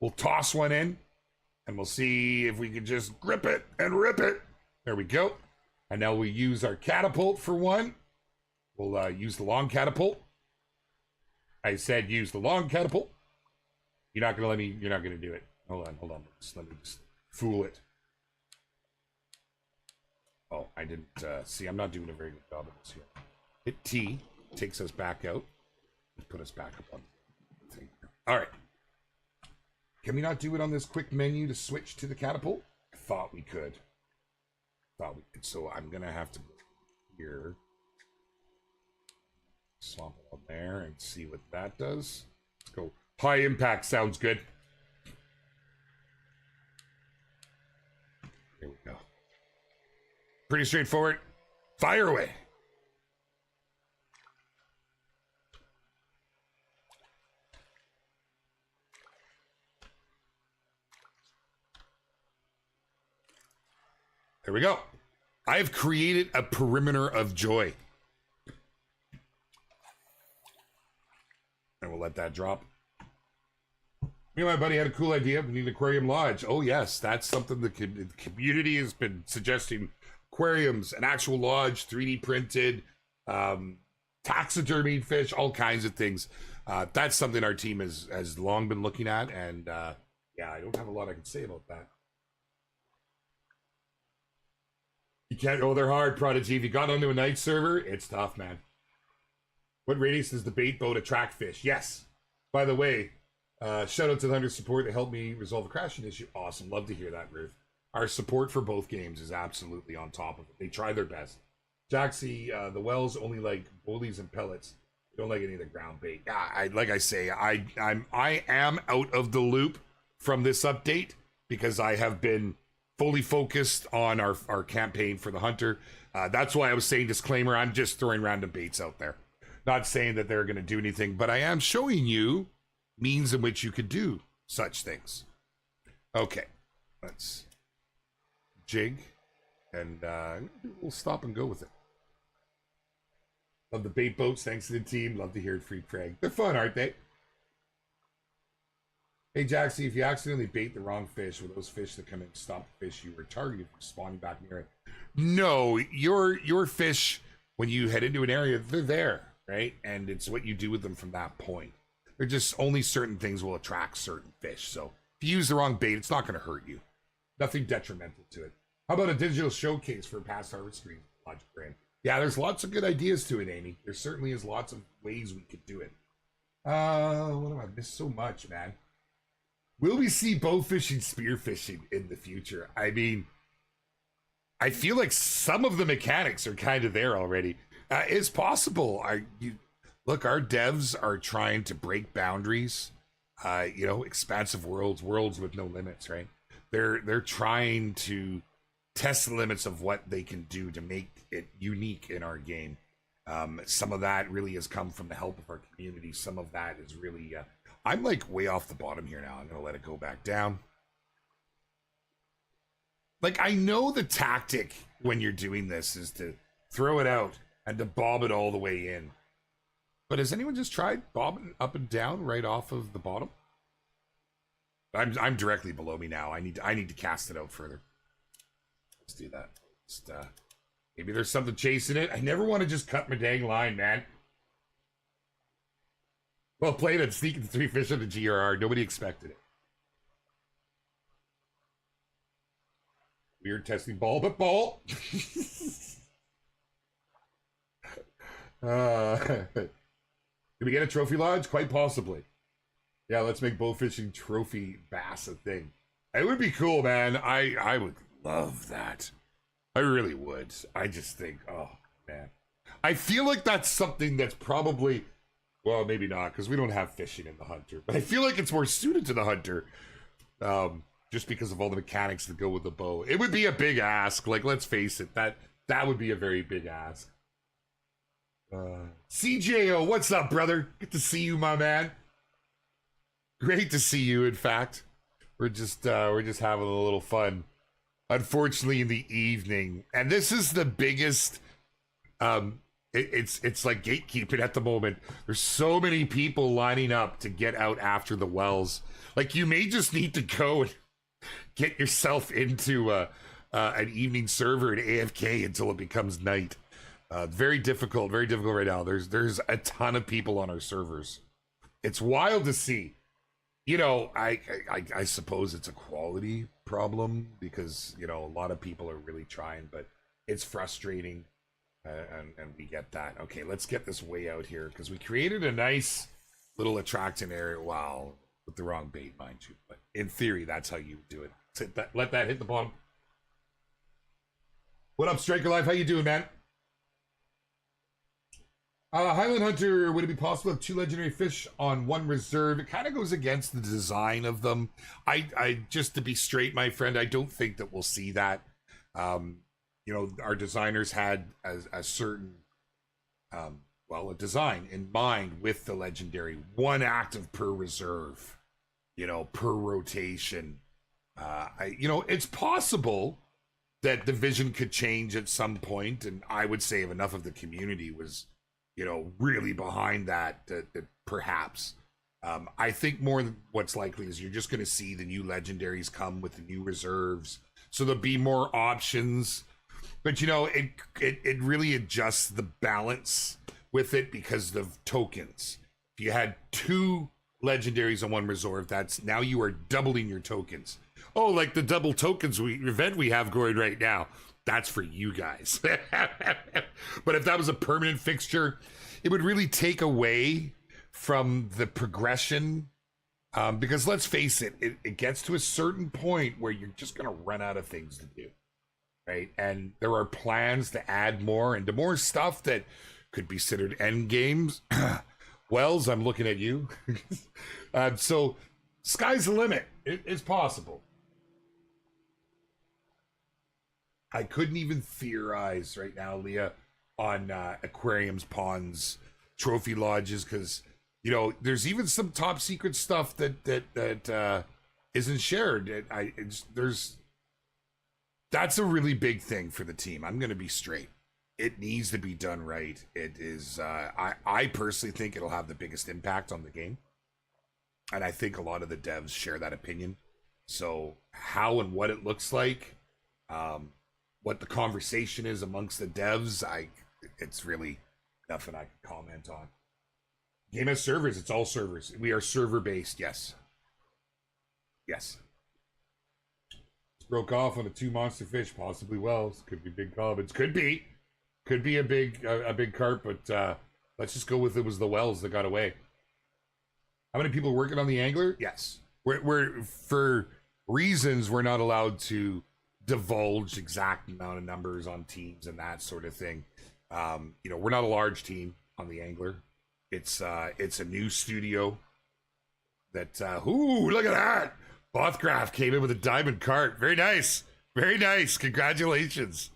We'll toss one in. And we'll see if we can just grip it and rip it. There we go. And now we use our catapult for one. We'll use the long catapult. I said use the long catapult. You're not going to do it. Hold on. Let me just fool it. Oh, I didn't see. I'm not doing a very good job of this here. Hit T, takes us back out. Put us back up on the thing. All right. Can we not do it on this quick menu to switch to the catapult? I thought we could. So I'm going to have to go here. Swap it on there and see what that does. Let's go. High impact sounds good. There we go. Pretty straightforward. Fire away. There we go. I have created a perimeter of joy. And we'll let that drop. Me and my buddy had a cool idea. We need an aquarium lodge. Oh, yes. That's something the community has been suggesting. Aquariums, an actual lodge, 3D printed, taxidermied fish, all kinds of things. That's something our team has long been looking at. And yeah, I don't have a lot I can say about that. You can't go there hard, Prodigy. If you got onto a night server, it's tough, man. What radius does the bait boat attract fish? Yes. By the way, shout out to the Hunter support that helped me resolve the crashing issue. Awesome. Love to hear that, Ruth. Our support for both games is absolutely on top of it. They try their best. Jaxy, the WELS only like bullies and pellets. They don't like any of the ground bait. Yeah, like I say, I am out of the loop from this update because I have been fully focused on our campaign for the Hunter. That's why I was saying disclaimer, I'm just throwing random baits out there. Not saying that they're going to do anything, but I am showing you means in which you could do such things. Okay, let's jig, and we'll stop and go with it. Love the bait boats. Thanks to the team. Love to hear it, Free Craig. They're fun, aren't they? Hey, Jaxy, if you accidentally bait the wrong fish, will those fish that come in stop the fish you were targeting from spawning back near it? No, your fish, when you head into an area, they're there, right? And it's what you do with them from that point. They're just only certain things will attract certain fish. So if you use the wrong bait, it's not going to hurt you. Nothing detrimental to it. How about a digital showcase for past harvest screen? Logic brand. Yeah, there's lots of good ideas to it, Amy. There certainly is lots of ways we could do it. What have I missed so much, man? Will we see bow fishing, spear fishing in the future? I mean, I feel like some of the mechanics are kind of there already. It's possible. Look, our devs are trying to break boundaries. You know, expansive worlds with no limits, right? They're trying to test the limits of what they can do to make it unique in our game. Some of that really has come from the help of our community. Some of that is really... I'm like way off the bottom here now. I'm going to let it go back down. Like, I know the tactic when you're doing this is to throw it out and to bob it all the way in. But has anyone just tried bobbing up and down right off of the bottom? I'm directly below me now. I need to cast it out further. Let's do that. Just, maybe there's something chasing it. I never want to just cut my dang line, man. Well played on sneaking 3 fish on the GRR. Nobody expected it. Weird testing ball, but ball. Can we get a trophy lodge? Quite possibly. Yeah, let's make bow fishing trophy bass a thing. It would be cool, man. I would love that. I really would. I just think, oh, man. I feel like that's something that's probably... Well, maybe not, because we don't have fishing in the Hunter. But I feel like it's more suited to the Hunter. Just because of all the mechanics that go with the bow. It would be a big ask. Like, let's face it. That would be a very big ask. CJO, what's up, brother? Good to see you, my man. Great to see you, in fact. We're just having a little fun. Unfortunately, in the evening. And this is the biggest... It's like gatekeeping at the moment. There's so many people lining up to get out after the WELS. Like, you may just need to go and get yourself into an evening server at AFK until it becomes night. Very difficult right now. There's a ton of people on our servers. It's wild to see. You know, I suppose it's a quality problem because, you know, a lot of people are really trying, but it's frustrating. And we get that. Okay, let's get this way out here because we created a nice little attracting area. Wow, with the wrong bait, mind you. But in theory, that's how you do it. Let that hit the bottom. What up, Striker Life? How you doing, man? Highland Hunter, would it be possible to have 2 legendary fish on 1 reserve? It kind of goes against the design of them. I just to be straight, my friend, I don't think that we'll see that. you know, our designers had a certain, well, a design in mind with the legendary, one active per reserve, you know, per rotation. You know, it's possible that the vision could change at some point, and I would say if enough of the community was, you know, really behind that perhaps. I think more than what's likely is you're just going to see the new legendaries come with the new reserves, so there'll be more options. But you know, it really adjusts the balance with it because of tokens. If you had two legendaries on one reserve, that's now you are doubling your tokens. Oh, like the double tokens event we have going right now. That's for you guys. But if that was a permanent fixture, it would really take away from the progression. Because let's face it, it gets to a certain point where you're just going to run out of things to do. Right? And there are plans to add more and to more stuff that could be considered end games. WELS, I'm looking at you. So sky's the limit. It's possible. I couldn't even theorize right now, Leah, on aquariums, ponds, trophy lodges, because you know there's even some top secret stuff that isn't shared. That's a really big thing for the team. I'm going to be straight. It needs to be done right. It is. I personally think it'll have the biggest impact on the game, and I think a lot of the devs share that opinion. So how and what it looks like. What the conversation is amongst the devs, it's really nothing I can comment on. Game has servers, it's all servers. We are server based, yes. Yes. Broke off on a 2 monster fish, possibly WELS. Could be big comments. Could be a big carp, but let's just go with it was the WELS that got away. How many people are working on the angler? Yes. We're for reasons we're not allowed to divulge exact amount of numbers on teams and that sort of thing. You know, we're not a large team on the angler. It's a new studio that ooh, look at that. Bothcraft came in with a diamond cart. Very nice. Very nice. Congratulations.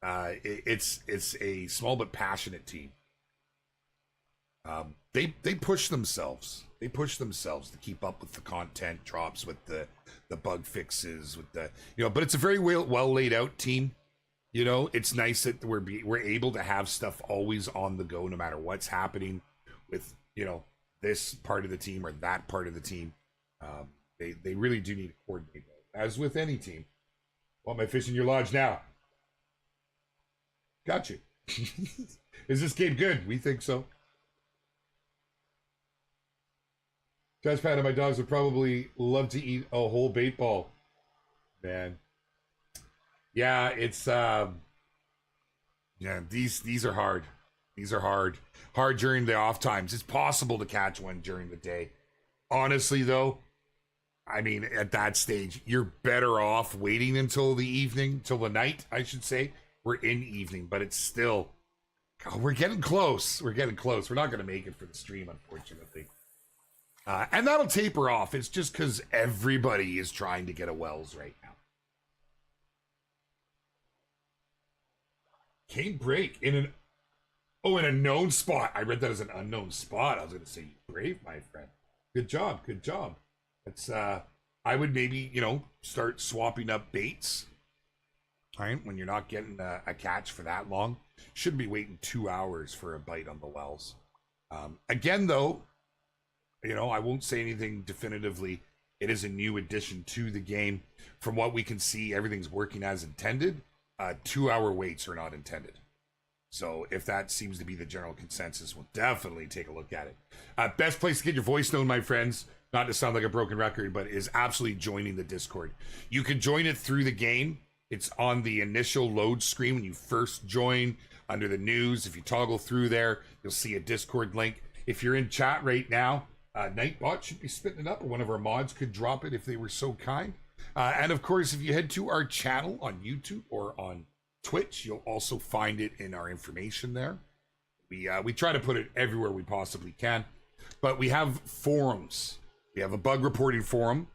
It's a small but passionate team. They push themselves. They push themselves to keep up with the content drops, with the bug fixes, with the, you know, but it's a very well laid out team. You know, it's nice that we're able to have stuff always on the go, no matter what's happening with, you know, this part of the team or that part of the team. They really do need to coordinate, as with any team. Want my fish in your lodge now? Got you. Is this game good? We think so. Touchpad and my dogs would probably love to eat a whole bait ball. Man. Yeah, it's yeah, these are hard. These are hard. Hard during the off times. It's possible to catch one during the day. Honestly though, I mean, at that stage, you're better off waiting until the evening, till the night, I should say. We're in evening, but it's still, oh, we're getting close. We're getting close. We're not going to make it for the stream, unfortunately. And that'll taper off. It's just because everybody is trying to get a WELS right now. Can't break in a known spot. I read that as an unknown spot. I was going to say, you brave, my friend. Good job. Good job. It's I would maybe, you know, start swapping up baits. All right, when you're not getting a catch for that long. Shouldn't be waiting 2 hours for a bite on the WELS. Again, though, you know, I won't say anything definitively. It is a new addition to the game. From what we can see, everything's working as intended. 2 hour waits are not intended. So if that seems to be the general consensus, we'll definitely take a look at it. Best place to get your voice known, my friends, not to sound like a broken record, but is absolutely joining the Discord. You can join it through the game. It's on the initial load screen when you first join under the news. If you toggle through there, you'll see a Discord link. If you're in chat right now, Nightbot should be spitting it up, or one of our mods could drop it if they were so kind. And of course, if you head to our channel on YouTube or on Twitch, you'll also find it in our information there. We try to put it everywhere we possibly can. But we have forums. We have a bug reporting forum,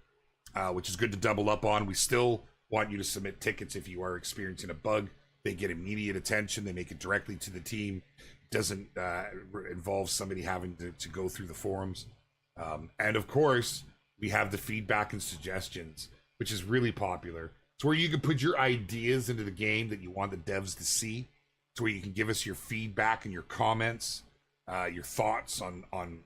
which is good to double up on. We still want you to submit tickets if you are experiencing a bug They get immediate attention. They make it directly to the team. Doesn't involve somebody having to go through the forums. And of course, we have the feedback and suggestions, which is really popular. It's where you can put your ideas into the game that you want the devs to see. It's where you can give us your feedback and your comments, your thoughts on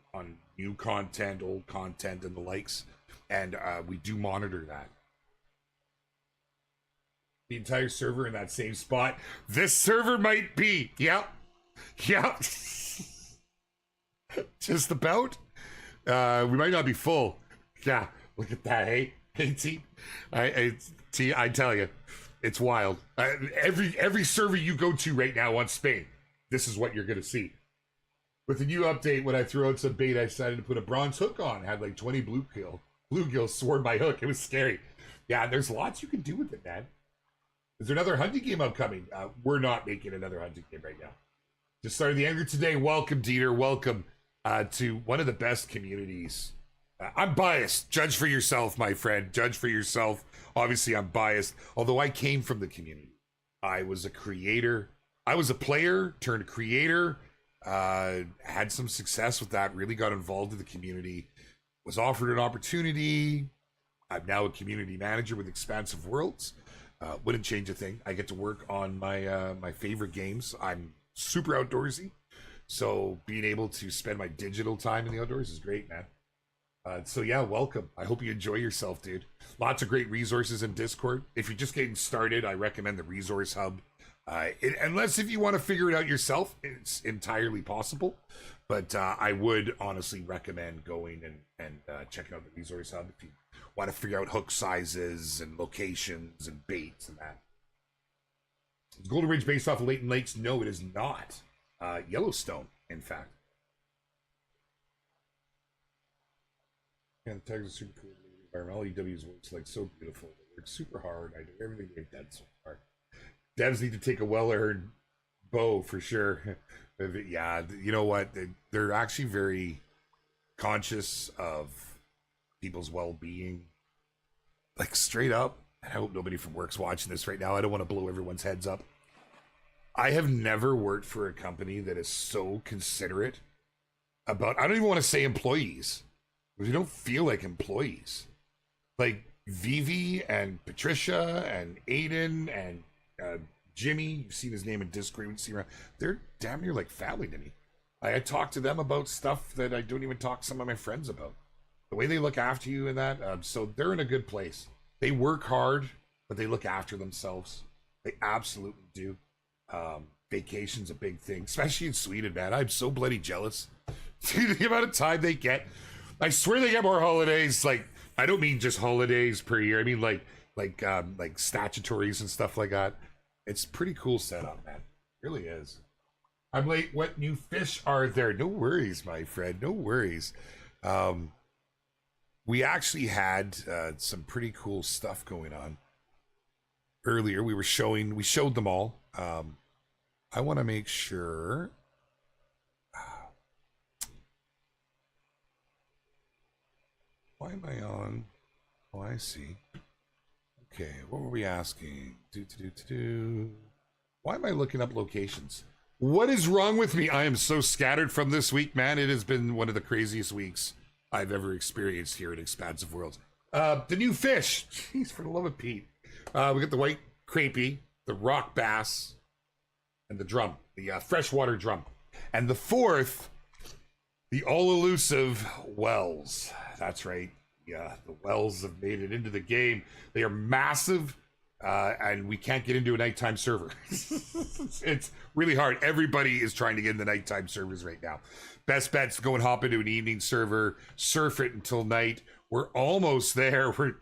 new content, old content, and the likes. And we do monitor that. The entire server in that same spot. This server might be. Yep. Yep. Just about. We might not be full. Yeah. Look at that. Hey. Hey, T. I tell you, it's wild. Every server you go to right now on Spain, this is what you're going to see. With the new update, when I threw out some bait, I decided to put a bronze hook on. It had like 20 bluegills sword my hook. It was scary. Yeah, there's lots you can do with it, man. Is there another hunting game upcoming? We're not making another hunting game right now. Just started the Angler today. Welcome, Dieter. Welcome to one of the best communities. I'm biased. Judge for yourself, my friend. Judge for yourself. Obviously, I'm biased. Although I came from the community. I was a creator. I was a player turned creator. Had some success with that. Really got involved in the community. Was offered an opportunity. I'm now a community manager with Expansive Worlds. Wouldn't change a thing. I get to work on my my favorite games. I'm super outdoorsy, so being able to spend my digital time in the outdoors is great, man. So yeah, welcome. I hope you enjoy yourself, dude. Lots of great resources in Discord. If you're just getting started, I recommend the Resource Hub. Unless if you want to figure it out yourself, it's entirely possible. But I would honestly recommend going and checking out the Resource Hub if you want to figure out hook sizes and locations and baits and that. Is Golden Ridge based off of Leighton Lakes? No, it is not. Yellowstone, in fact. Yeah, the tags are super cool. Environmental EW's works like so beautiful. They work super hard. I do everything they've done so far. Devs need to take a well-earned bow for sure. Yeah, you know what? They're actually very conscious of people's well-being. Like straight up. I hope nobody from work's watching this right now. I don't want to blow everyone's heads up. I have never worked for a company that is so considerate about, I don't even want to say employees. We don't feel like employees. Like Vivi and Patricia and Aiden and Jimmy, you've seen his name in Discord, you see around. They're damn near like family to me. I talk to them about stuff that I don't even talk to some of my friends about. The way they look after you and that, so they're in a good place. They work hard, but they look after themselves. They absolutely do. Vacation's a big thing, especially in Sweden, man. I'm so bloody jealous. The amount of time they get. I swear they get more holidays. Like, I don't mean just holidays per year. I mean like statutories and stuff like that. It's pretty cool setup, man. It really is. I'm late. What new fish are there? No worries, my friend. No worries. We actually had some pretty cool stuff going on earlier. We showed them all. I want to make sure. Why am I on? Oh, I see. Okay, what were we asking? Why am I looking up locations? What is wrong with me? I am so scattered from this week, man. It has been one of the craziest weeks I've ever experienced here at Expansive Worlds. The new fish. Jeez, for the love of Pete. We got the white crapie, the rock bass, and the drum, the freshwater drum. And the fourth, the all-elusive WELS. That's right. Yeah, the WELS have made it into the game. They are massive, and we can't get into a nighttime server. It's really hard. Everybody is trying to get in the nighttime servers right now. Best bet's go and hop into an evening server, surf it until night. We're almost there. We're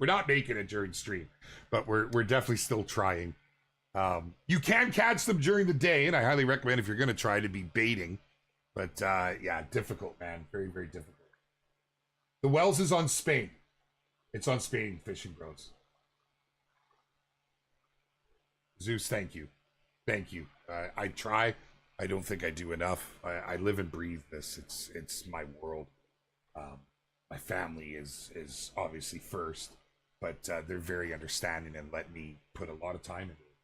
not making it during stream, but we're definitely still trying. You can catch them during the day, and I highly recommend if you're going to try to be baiting. But yeah, difficult, man. Very, very difficult. The WELS is on Spain. It's on Spain fishing grounds. Zeus, thank you. Thank you. I try. I don't think I do enough. I live and breathe this. It's my world. My family is obviously first, but they're very understanding and let me put a lot of time into it.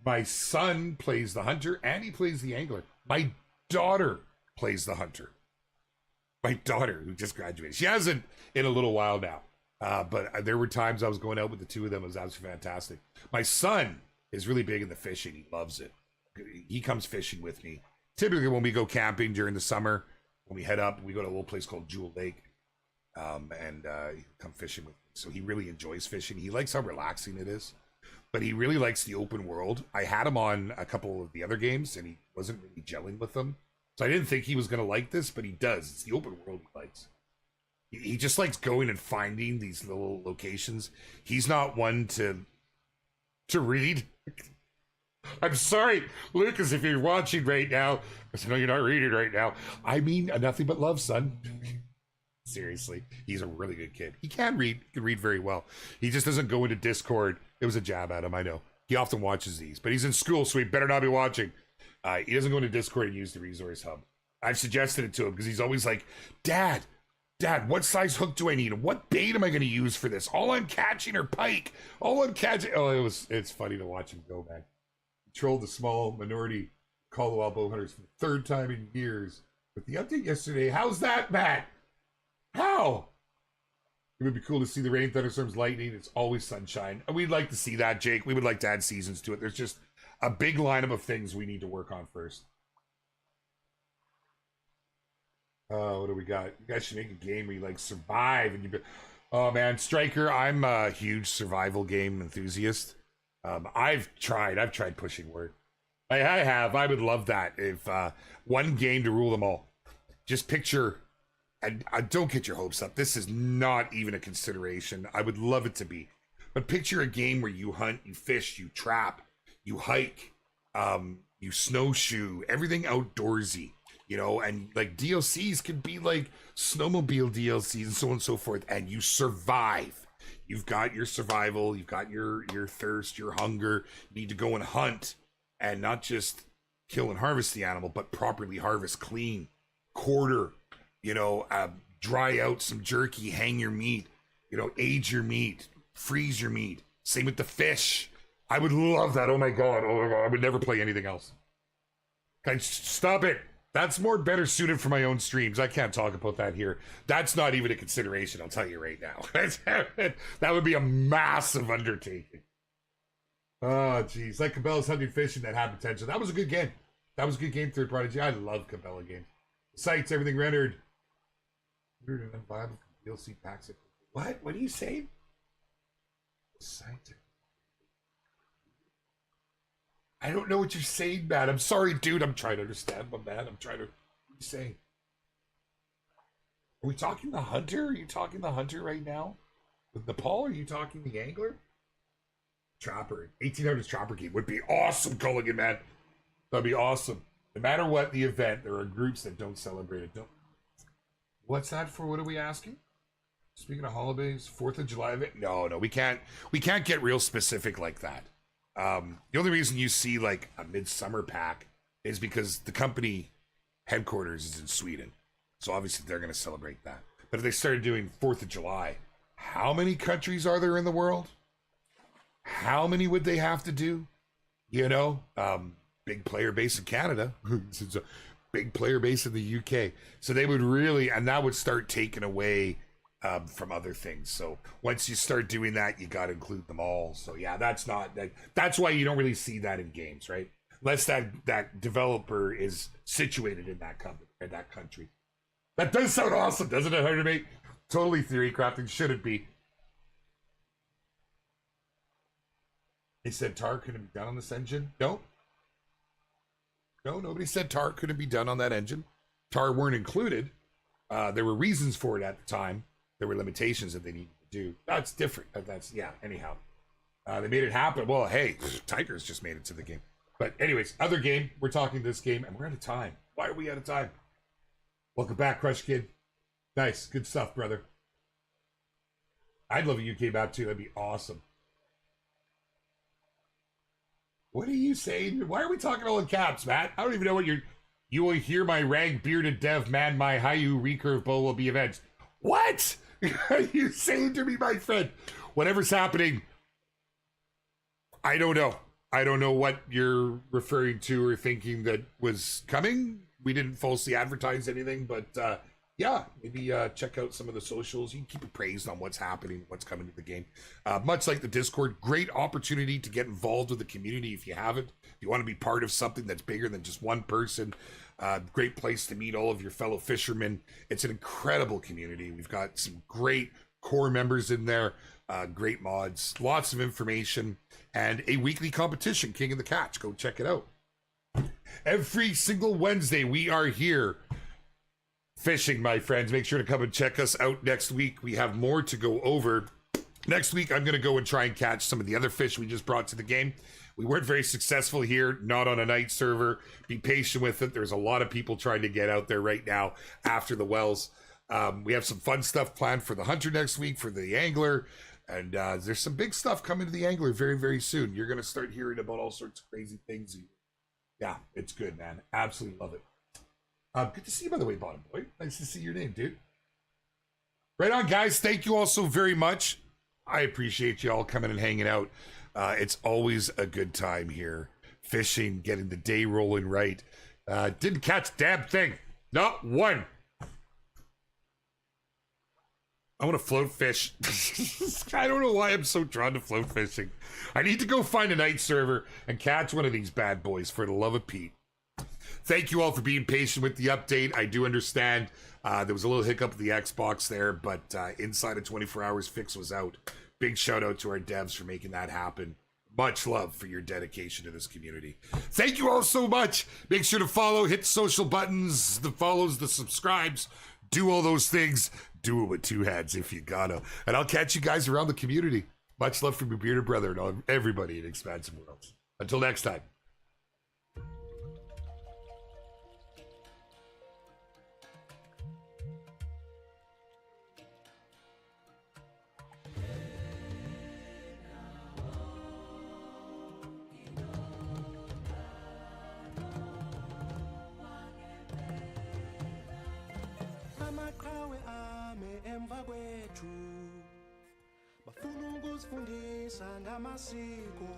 My son plays the hunter and he plays the angler. My daughter plays the hunter. My daughter, who just graduated. She hasn't in a little while now. But there were times I was going out with the two of them. It was absolutely fantastic. My son is really big in the fishing. He loves it. He comes fishing with me. Typically when we go camping during the summer, when we head up, we go to a little place called Jewel Lake. And he come fishing with me. So he really enjoys fishing. He likes how relaxing it is. But he really likes the open world. I had him on a couple of the other games, and he wasn't really gelling with them. So I didn't think he was going to like this, but he does. It's the open world he likes. He just likes going and finding these little locations. He's not one to read. I'm sorry, Lucas, if you're watching right now. I know you're not reading right now. I mean, nothing but love, son. Seriously, he's a really good kid. He can read. He can read very well. He just doesn't go into Discord. It was a jab at him, I know. He often watches these, but he's in school, so he better not be watching. He doesn't go into Discord and use the resource hub. I've suggested it to him because he's always like, Dad, what size hook do I need? And what bait am I going to use for this? All I'm catching are pike. All I'm catching. Oh, it's funny to watch him go, man. He trolled the small minority Caldwell bow hunters for the third time in years. With the update yesterday, how's that, Matt? How? It would be cool to see the rain, thunderstorms, lightning. It's always sunshine. And we'd like to see that, Jake. We would like to add seasons to it. There's just a big lineup of things we need to work on first. What do we got? You guys should make a game where you like survive and you. Oh man, Striker. I'm a huge survival game enthusiast. I've tried pushing word. I have. I would love that if one game to rule them all. Just picture. And don't get your hopes up. This is not even a consideration. I would love it to be. But picture a game where you hunt, you fish, you trap, you hike, you snowshoe, everything outdoorsy, you know, and like DLCs could be like snowmobile DLCs and so on and so forth, and you survive. You've got your survival, you've got your thirst, your hunger. You need to go and hunt and not just kill and harvest the animal, but properly harvest, clean, quarter, you know, dry out some jerky, hang your meat, you know, age your meat, freeze your meat. Same with the fish. I would love that. Oh my God. I would never play anything else. Guys, stop it. That's more better suited for my own streams. I can't talk about that here. That's not even a consideration, I'll tell you right now. That would be a massive undertaking. Oh, geez. Like Cabela's Hunting Fishing that had potential. That was a good game. That was a good game, Third Prodigy. I love Cabela games. Sites, everything rendered. DLC packs. What? What are you saying? Sites. I don't know what you're saying, man. I'm sorry, dude. I'm trying to understand, my man. I'm trying to. What are you saying? Are we talking the hunter? Are you talking the hunter right now? With Nepal? Are you talking the angler? Trapper. 1800s Trapper game would be awesome, Culligan, man. That'd be awesome. No matter what the event, there are groups that don't celebrate it. Don't. What's that for? What are we asking? Speaking of holidays, 4th of July event? No, we can't get real specific like that. The only reason you see like a midsummer pack is because the company headquarters is in Sweden. So obviously they're going to celebrate that. But if they started doing 4th of July, how many countries are there in the world? How many would they have to do? You know, big player base in Canada. It's a big player base in the UK. So they would really, and that would start taking away from other things. So once you start doing that, you got to include them all. So yeah, that's why you don't really see that in games, right? Unless that developer is situated in that company or that country. That does sound awesome, doesn't it, Hunter? Totally theory crafting. Should it be? They said tar couldn't be done on this engine. No, nobody said tar couldn't be done on that engine. Tar weren't included. There were reasons for it at the time. There were limitations that they needed to do. That's different. That's, yeah, anyhow. They made it happen. Well, hey, Tigers just made it to the game. But anyways, other game. We're talking this game, and we're out of time. Why are we out of time? Welcome back, Crush Kid. Nice. Good stuff, brother. I'd love a UK map, too. That'd be awesome. What are you saying? Why are we talking all in caps, Matt? I don't even know what you're... You will hear my rag bearded dev man, my Hayu recurve bow will be avenged. What are you saying to me, my friend? Whatever's happening, I don't know. I don't know what you're referring to or thinking that was coming. We didn't falsely advertise anything, but yeah, maybe check out some of the socials. You can keep appraised on what's happening, what's coming to the game. Much like the Discord, great opportunity to get involved with the community if you haven't. If you want to be part of something that's bigger than just one person, great place to meet all of your fellow fishermen. It's an incredible community. We've got some great core members in there, great mods, lots of information, and a weekly competition, King of the Catch. Go check it out. Every single Wednesday, we are here fishing, my friends. Make sure to come and check us out next week. We have more to go over. Next week, I'm going to go and try and catch some of the other fish we just brought to the game. We weren't very successful here, not on a night server. Be patient with it. There's a lot of people trying to get out there right now after the wells. We have some fun stuff planned for the hunter next week, for the angler, and there's some big stuff coming to the angler very, very soon. You're going to start hearing about all sorts of crazy things. Yeah, it's good, man. Absolutely love it. Good to see you, by the way, Bottom Boy. Nice to see your name, dude. Right on, guys. Thank you all so very much. I appreciate you all coming and hanging out. It's always a good time here. Fishing, getting the day rolling right. Didn't catch a damn thing. Not one. I want to float fish. I don't know why I'm so drawn to float fishing. I need to go find a night server and catch one of these bad boys for the love of Pete. Thank you all for being patient with the update. I do understand there was a little hiccup with the Xbox there, but inside of 24 hours, fix was out. Big shout out to our devs for making that happen. Much love for your dedication to this community. Thank you all so much. Make sure to follow, hit the social buttons, the follows, the subscribes. Do all those things. Do it with two hands if you gotta. And I'll catch you guys around the community. Much love from your bearded brother and all, everybody in Expansive Worlds. Until next time. Amaqhawe ame emva kwethu bafuna ukusifundisa ngamasiko